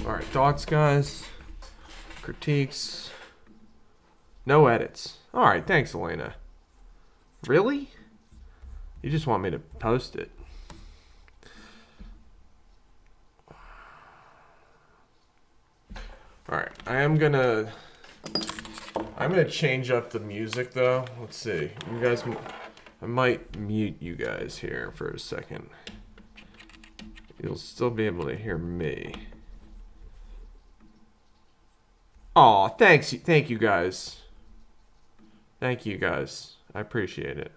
Alright, thoughts, guys? Critiques? No edits. Alright, thanks, Elena. Really? You just want me to post it. Alright, I'm gonna change up the music though. Let's see. You guys, I might mute you guys here for a second. You'll still be able to hear me. Aw, thanks. Thank you guys. Thank you guys. I appreciate it.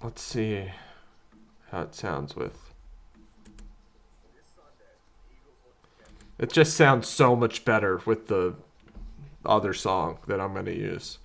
Let's see how it sounds with. It just sounds so much better with the other song that I'm going to use.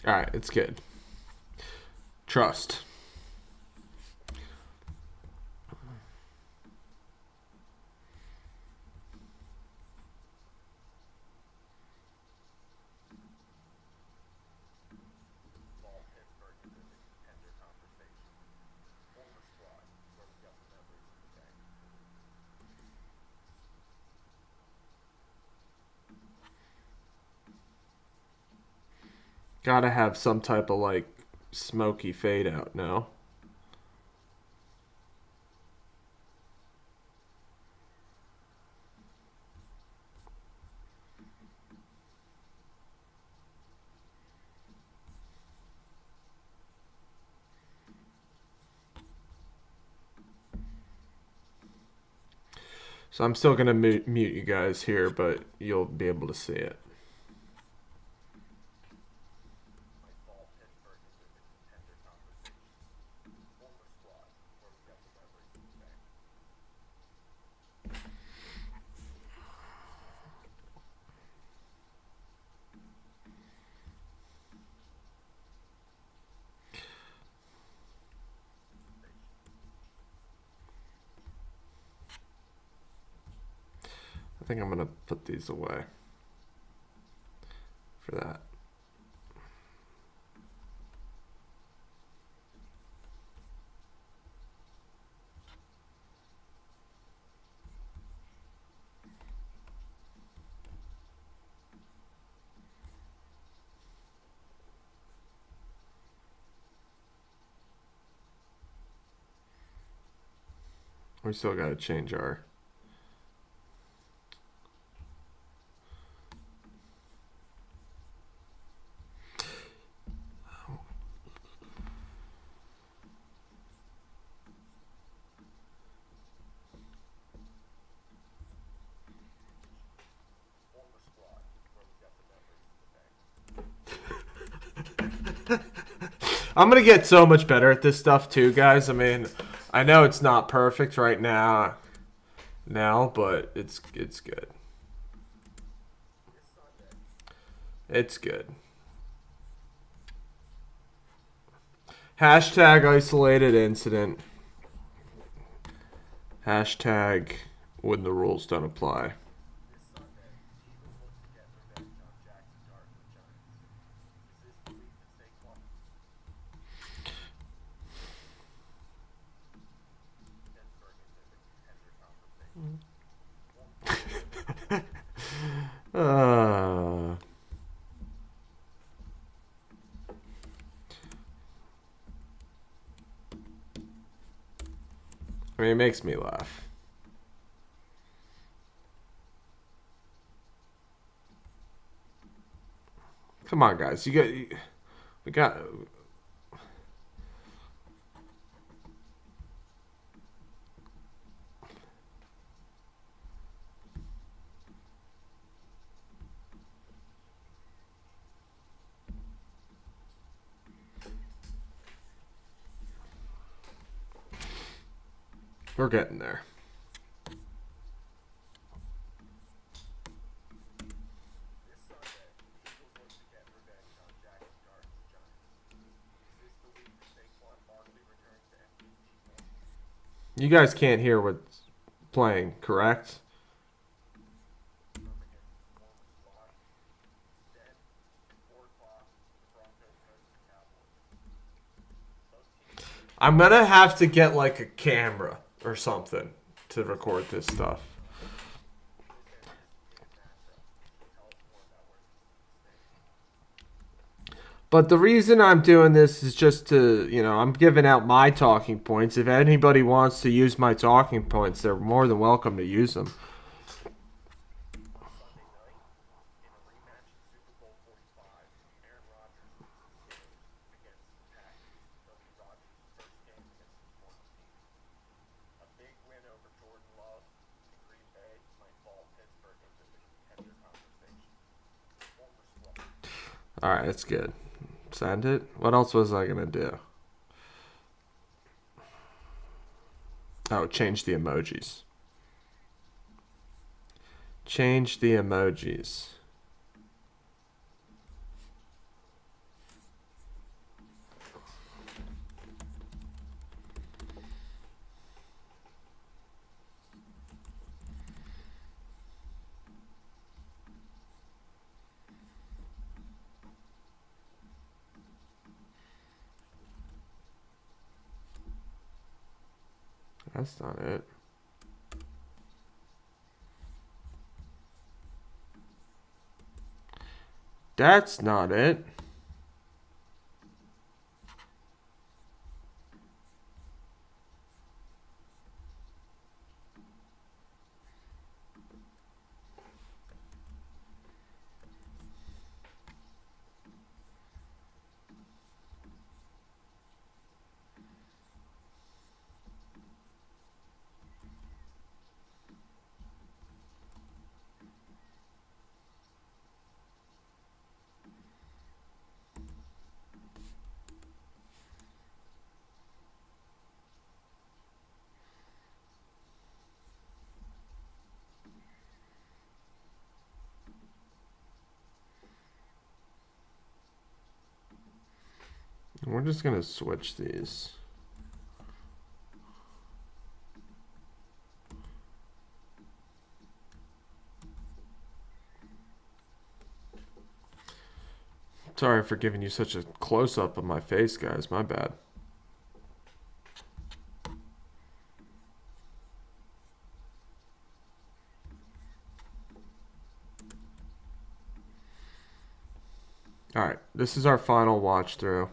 Alright, it's good. Trust. Gotta have some type of like smoky fade out now. So I'm still gonna mute you guys here, but you'll be able to see it. I think I'm going to put these away for that. We still got to change our. I'm going to get so much better at this stuff too, guys. I mean, I know it's not perfect right now, but it's good. It's good. Hashtag isolated incident. Hashtag when the rules don't apply. I mean, it makes me laugh. Come on, guys. We got. We're getting there. You guys can't hear what's playing, correct? I'm gonna have to get like a camera or something to record this stuff. But the reason I'm doing this is just to, I'm giving out my talking points. If anybody wants to use my talking points, they're more than welcome to use them. Alright, that's good. Send it. What else was I going to do? Oh, change the emojis. Change the emojis. That's not it. That's not it. We're just going to switch these. Sorry for giving you such a close-up of my face, guys. My bad. All right, this is our final watch through.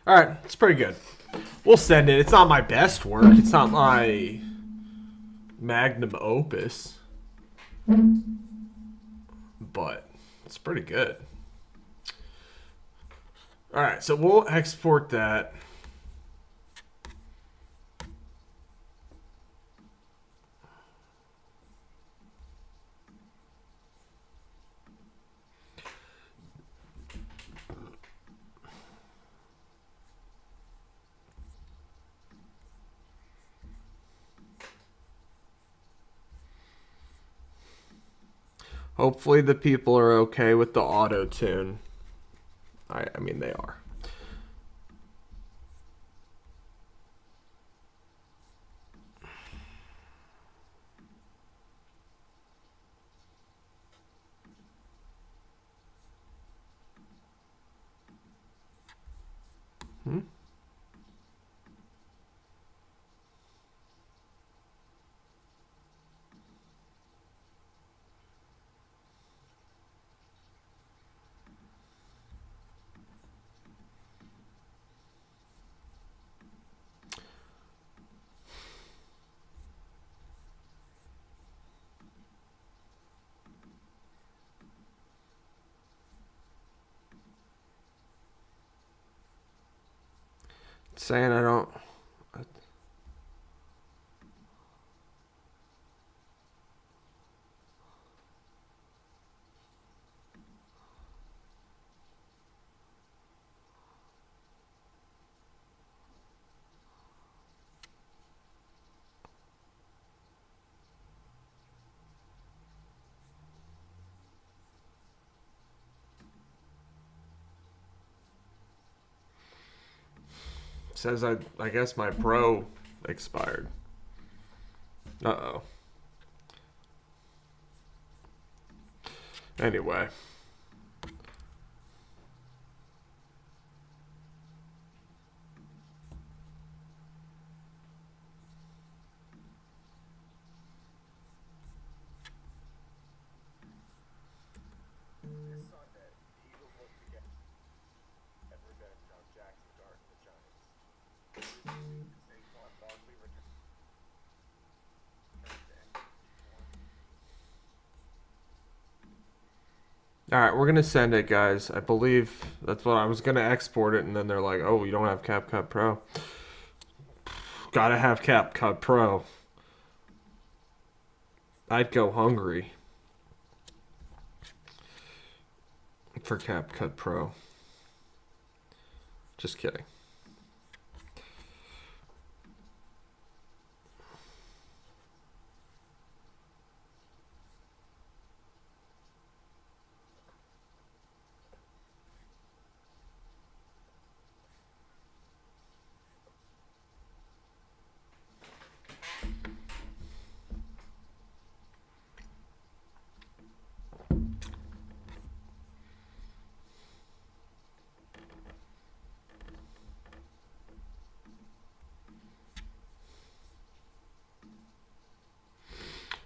All right, it's pretty good. We'll send it. It's not my best work. It's not my magnum opus, but it's pretty good. All right, so we'll export that. Hopefully the people are okay with the auto tune. I mean, they are. Saying I don't. Says I guess my pro expired. Uh-oh. Anyway. All right, we're going to send it, guys. I believe that's what I was going to export it, and then they're like, oh, you don't have CapCut Pro. Gotta have CapCut Pro. I'd go hungry for CapCut Pro. Just kidding.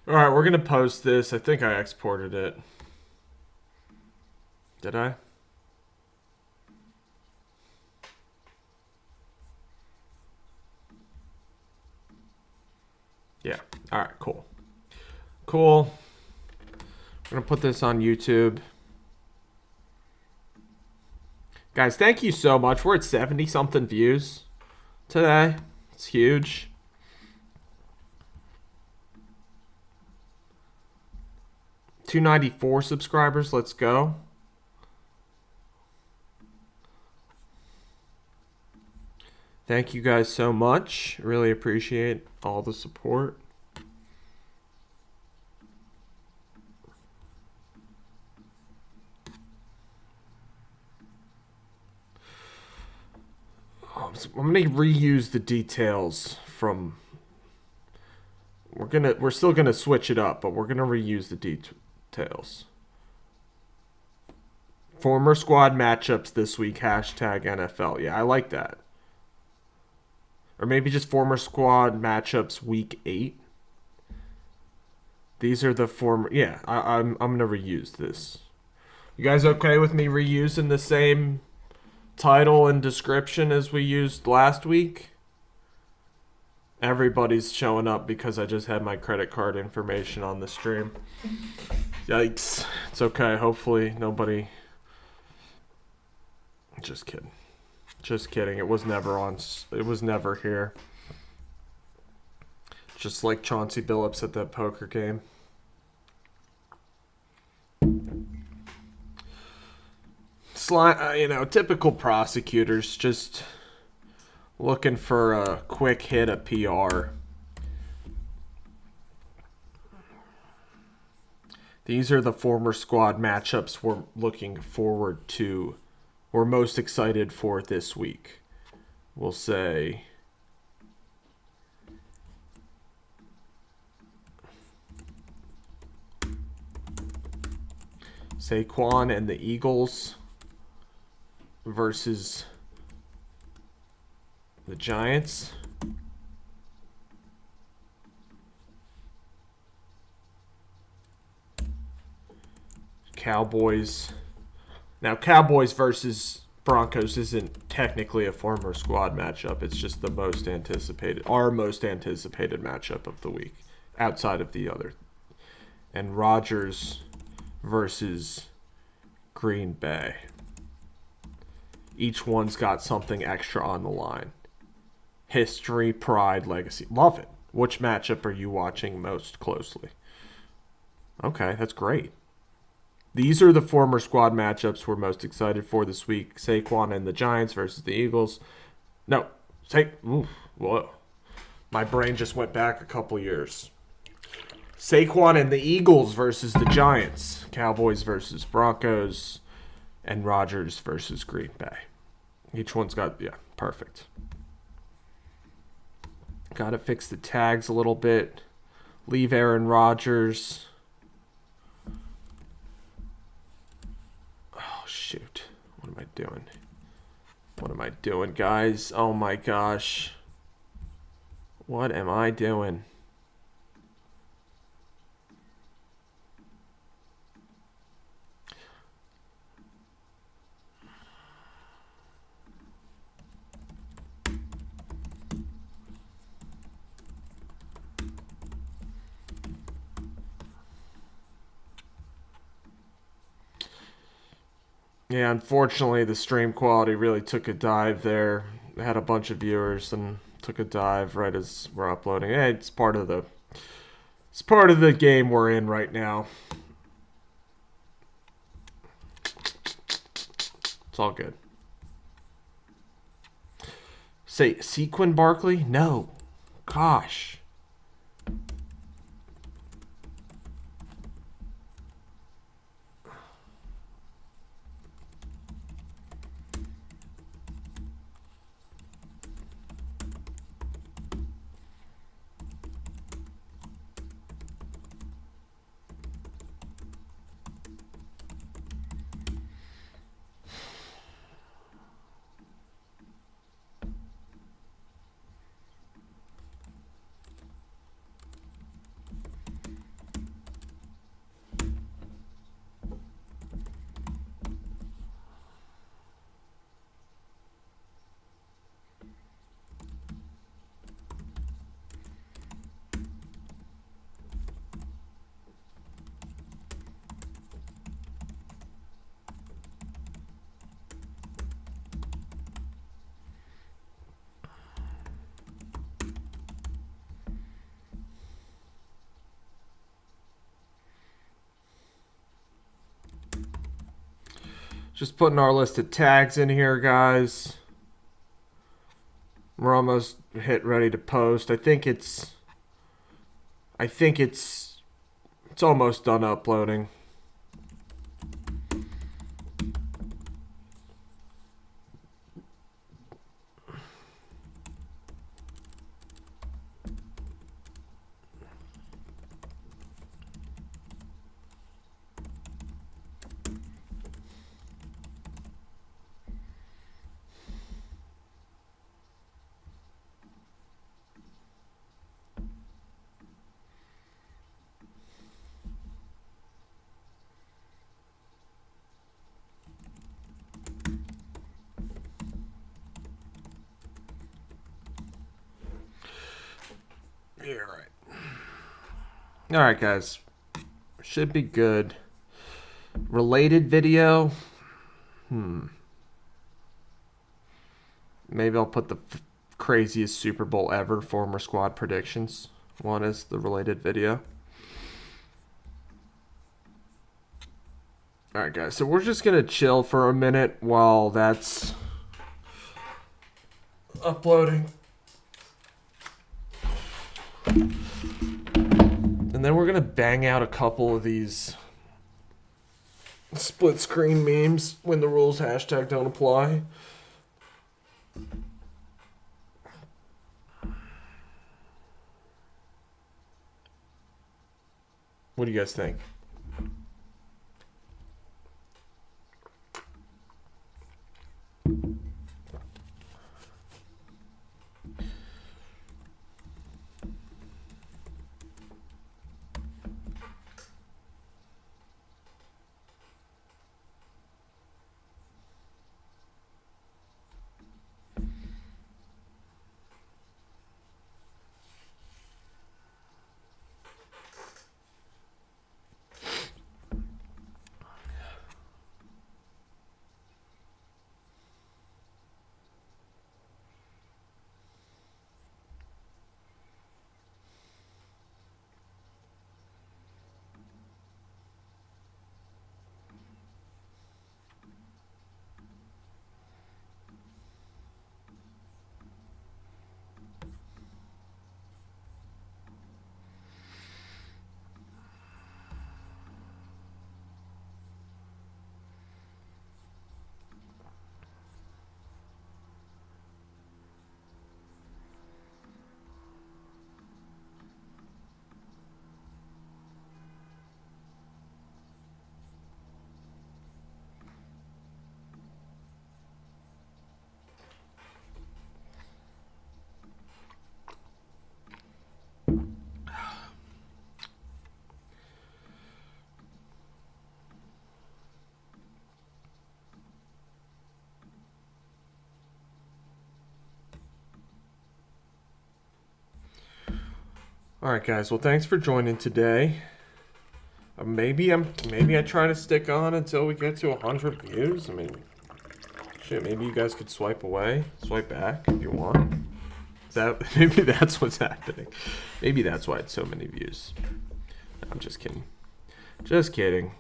All right, we're going to post this. I think I exported it. Did I? Yeah. All right, cool. Cool. I'm going to put this on YouTube. Guys, thank you so much. We're at 70-something views today. It's huge. $294 subscribers. Let's go. Thank you guys so much. Really appreciate all the support. I'm gonna reuse the details from. We're still gonna switch it up, but we're gonna reuse the details. Former squad matchups this week. Hashtag NFL. Yeah, I like that. Or maybe just former squad matchups week 8. These are the former. Yeah, I'm gonna reuse this. You guys okay with me reusing the same title and description as we used last week. Everybody's showing up because I just had my credit card information on the stream. Yikes. It's okay. Hopefully nobody... Just kidding. Just kidding. It was never on... It was never here. Just like Chauncey Billups at that poker game. Typical prosecutors just looking for a quick hit of PR. These are the former squad matchups we're looking forward to. We're most excited for this week. We'll say... Saquon and the Eagles versus the Giants. Cowboys. Now, Cowboys versus Broncos isn't technically a former squad matchup. It's just the most anticipated, our most anticipated matchup of the week, outside of the other. And Rodgers versus Green Bay. Each one's got something extra on the line. History, pride, legacy. Love it. Which matchup are you watching most closely? Okay, that's great. These are the former squad matchups we're most excited for this week. Saquon and the Giants versus the Eagles. No. Whoa. My brain just went back a couple years. Saquon and the Eagles versus the Giants. Cowboys versus Broncos. And Rodgers versus Green Bay. Each one's got... Yeah, perfect. Got to fix the tags a little bit. Leave Aaron Rodgers... Shoot. What am I doing? What am I doing, guys? Oh my gosh. What am I doing? Yeah, unfortunately, the stream quality really took a dive there. I had a bunch of viewers and took a dive right as we're uploading. Hey, it's part of the game we're in right now. It's all good. Say Saquon Barkley? No. Gosh. Just putting our list of tags in here, guys. We're almost ready to post. I think it's almost done uploading. You're right. All right, guys. Should be good. Related video. Maybe I'll put the craziest Super Bowl ever former squad predictions one as the related video. All right, guys. So we're just going to chill for a minute while that's uploading. And then we're going to bang out a couple of these split screen memes when the rules hashtag don't apply. What do you guys think? All right, guys. Well, thanks for joining today. Maybe I try to stick on until we get to 100 views. I mean, shit. Maybe you guys could swipe back if you want. Maybe that's what's happening. Maybe that's why it's so many views. No, I'm just kidding. Just kidding.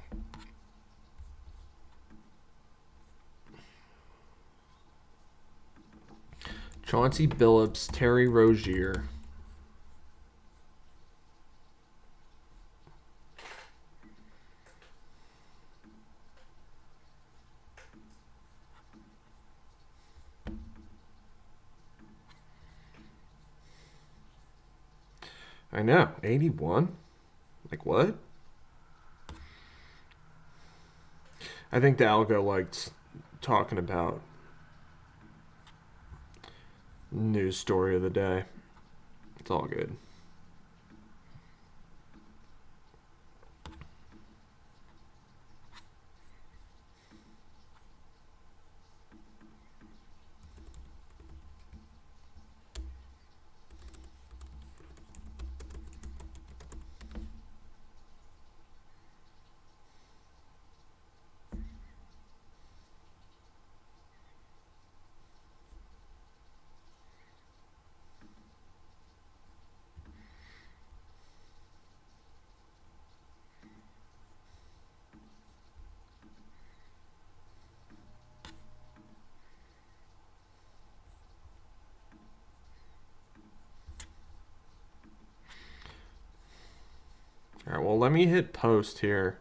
Chauncey Billups, Terry Rozier. I know, 81? Like what? I think the algo liked talking about news story of the day. It's all good. All right, well, let me hit post here.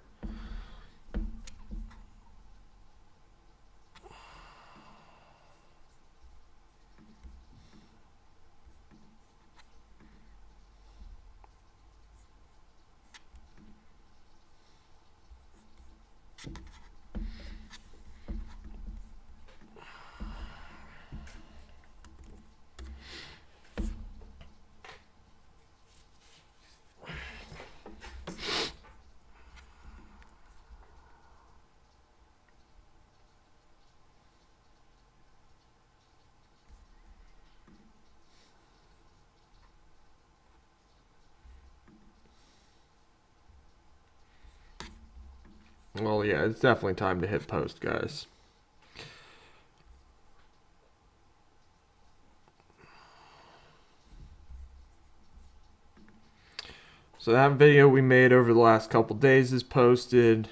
Well, yeah, it's definitely time to hit post, guys. So that video we made over the last couple days is posted.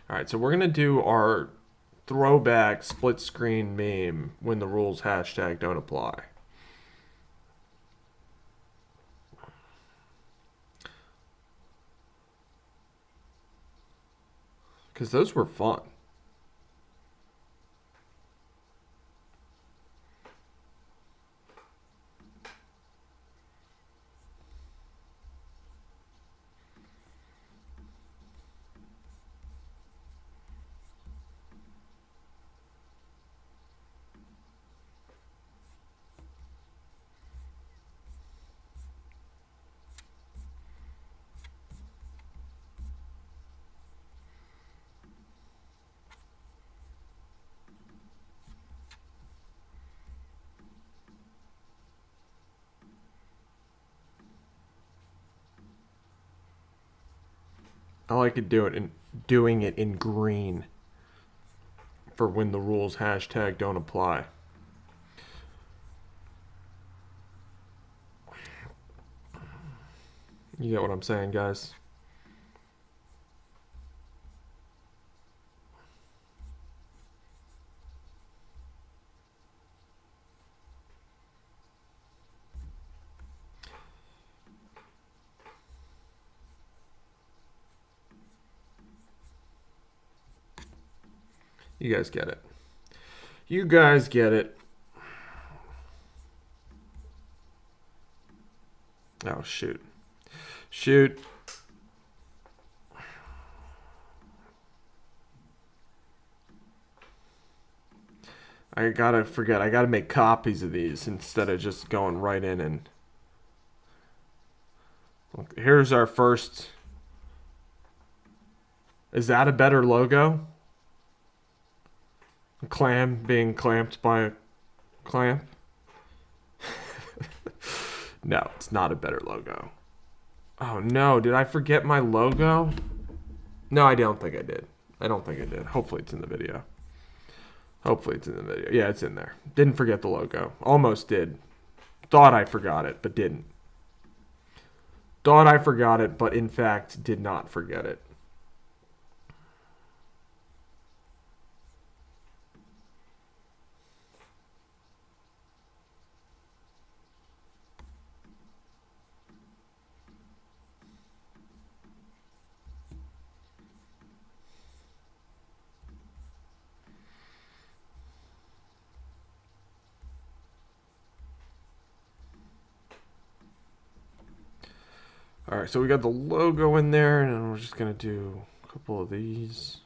All right, so we're going to do our throwback split screen meme when the rules hashtag don't apply. Because those were fun. I like doing it in green for when the rules hashtag don't apply. You get what I'm saying, guys? You guys get it. You guys get it. Oh, shoot. Shoot. I gotta make copies of these instead of just going right in and... Look, here's our first... Is that a better logo? A clam being clamped by a clamp? No, it's not a better logo. Oh no, did I forget my logo? No, I don't think I did. I don't think I did. Hopefully it's in the video. Hopefully it's in the video. Yeah, it's in there. Didn't forget the logo. Almost did. Thought I forgot it, but didn't. Thought I forgot it, but in fact did not forget it. All right, so we got the logo in there, and we're just gonna do a couple of these.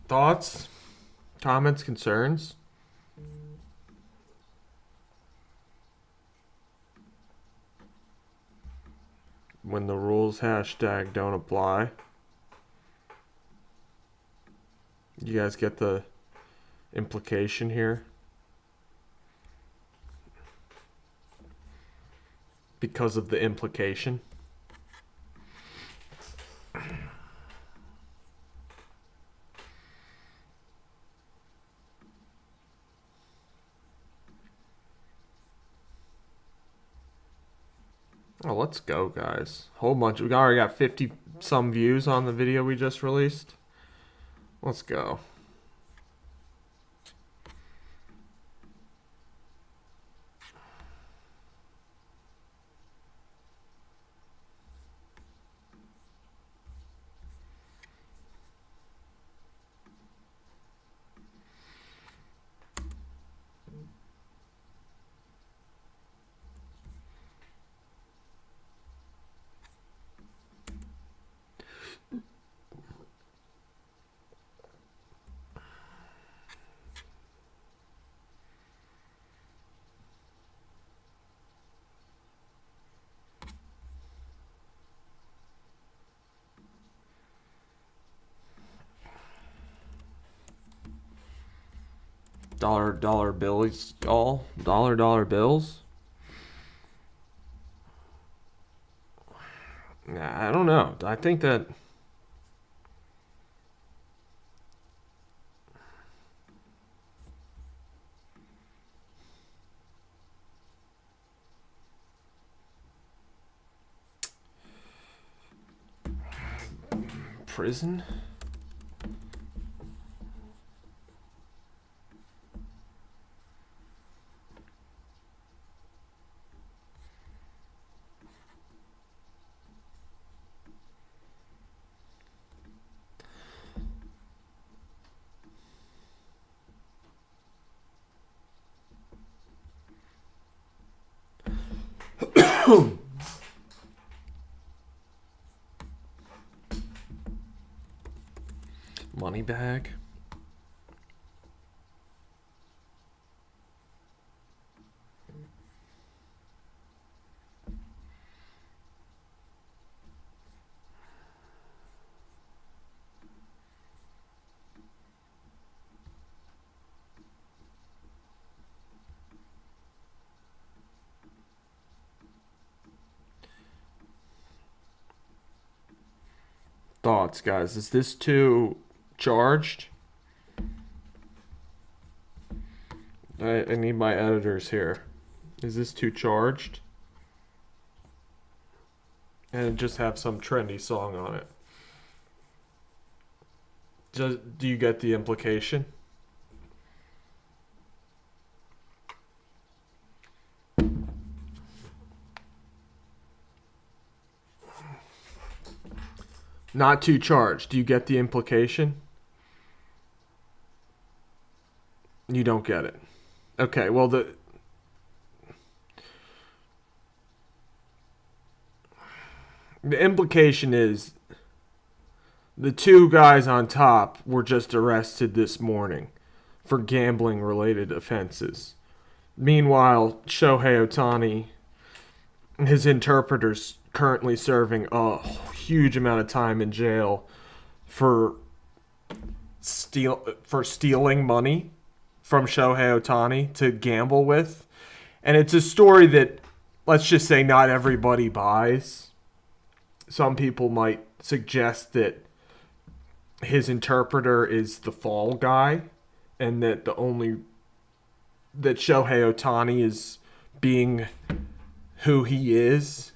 Thoughts, comments, concerns? When the rules hashtag don't apply. You guys get the implication here? Because of the implication. Oh, let's go, guys. Whole bunch. We already got 50 some views on the video we just released. Let's go. Dollar bills, all dollar bills. Nah, I don't know. I think that prison. Money bag. Thoughts, guys? Is this too charged? I need my editors here. Is this too charged? And just have some trendy song on it. Do you get the implication? Not too charged. Do you get the implication? You don't get it. Okay, well, the implication is the two guys on top were just arrested this morning for gambling related offenses. Meanwhile, Shohei Ohtani and his interpreter's currently serving a huge amount of time in jail for stealing money from Shohei Ohtani to gamble with. And it's a story that, let's just say, not everybody buys. Some people might suggest that his interpreter is the fall guy and that that Shohei Ohtani is being who he is.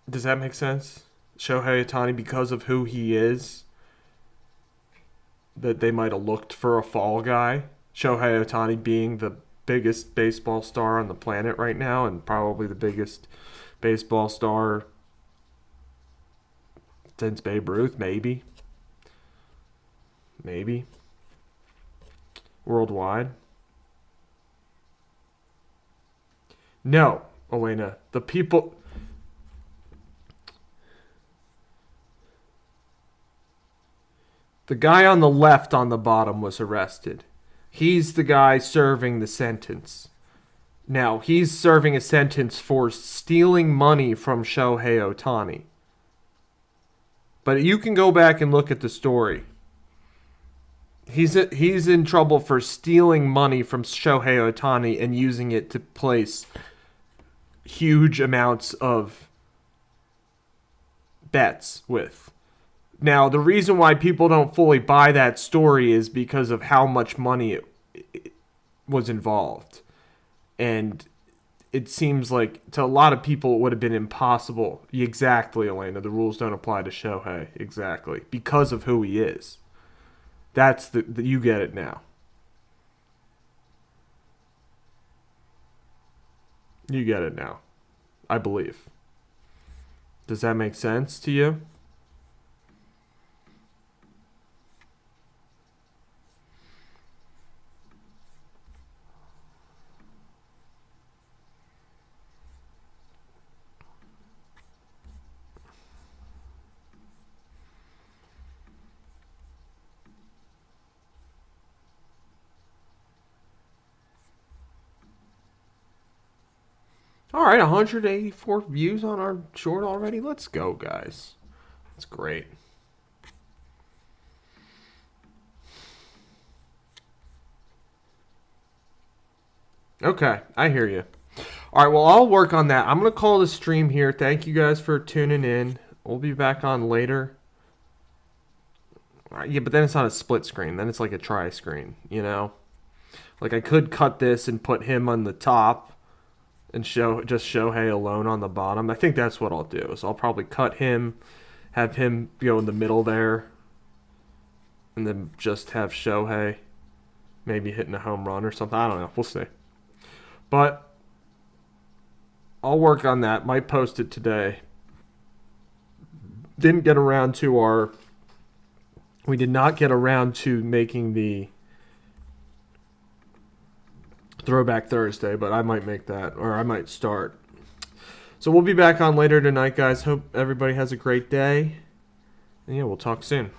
Does that make sense? Shohei Ohtani, because of who he is, that they might have looked for a fall guy. Shohei Ohtani being the biggest baseball star on the planet right now and probably the biggest baseball star since Babe Ruth, maybe. Worldwide. No, Elena, the people... The guy on the left on the bottom was arrested. He's the guy serving the sentence. Now, he's serving a sentence for stealing money from Shohei Ohtani. But you can go back and look at the story. He's in trouble for stealing money from Shohei Ohtani and using it to place huge amounts of bets with. Now, the reason why people don't fully buy that story is because of how much money it was involved. And it seems like to a lot of people it would have been impossible. Exactly, Elena. The rules don't apply to Shohei. Exactly. Because of who he is. That's the you get it now. You get it now. I believe. Does that make sense to you? All right, 184 views on our short already. Let's go, guys. That's great. Okay, I hear you. All right, well, I'll work on that. I'm going to call the stream here. Thank you guys for tuning in. We'll be back on later. All right, yeah, but then it's not a split screen. Then it's like a tri-screen, you know? Like, I could cut this and put him on the top and show just Shohei alone on the bottom. I think that's what I'll do. Is I'll probably cut him, have him go in the middle there, and then just have Shohei maybe hitting a home run or something. I don't know. We'll see. But I'll work on that. Might post it today. Didn't get around to our... We did not get around to making the Throwback Thursday, but I might make that, or I might start. So we'll be back on later tonight, guys. Hope everybody has a great day. And yeah, we'll talk soon.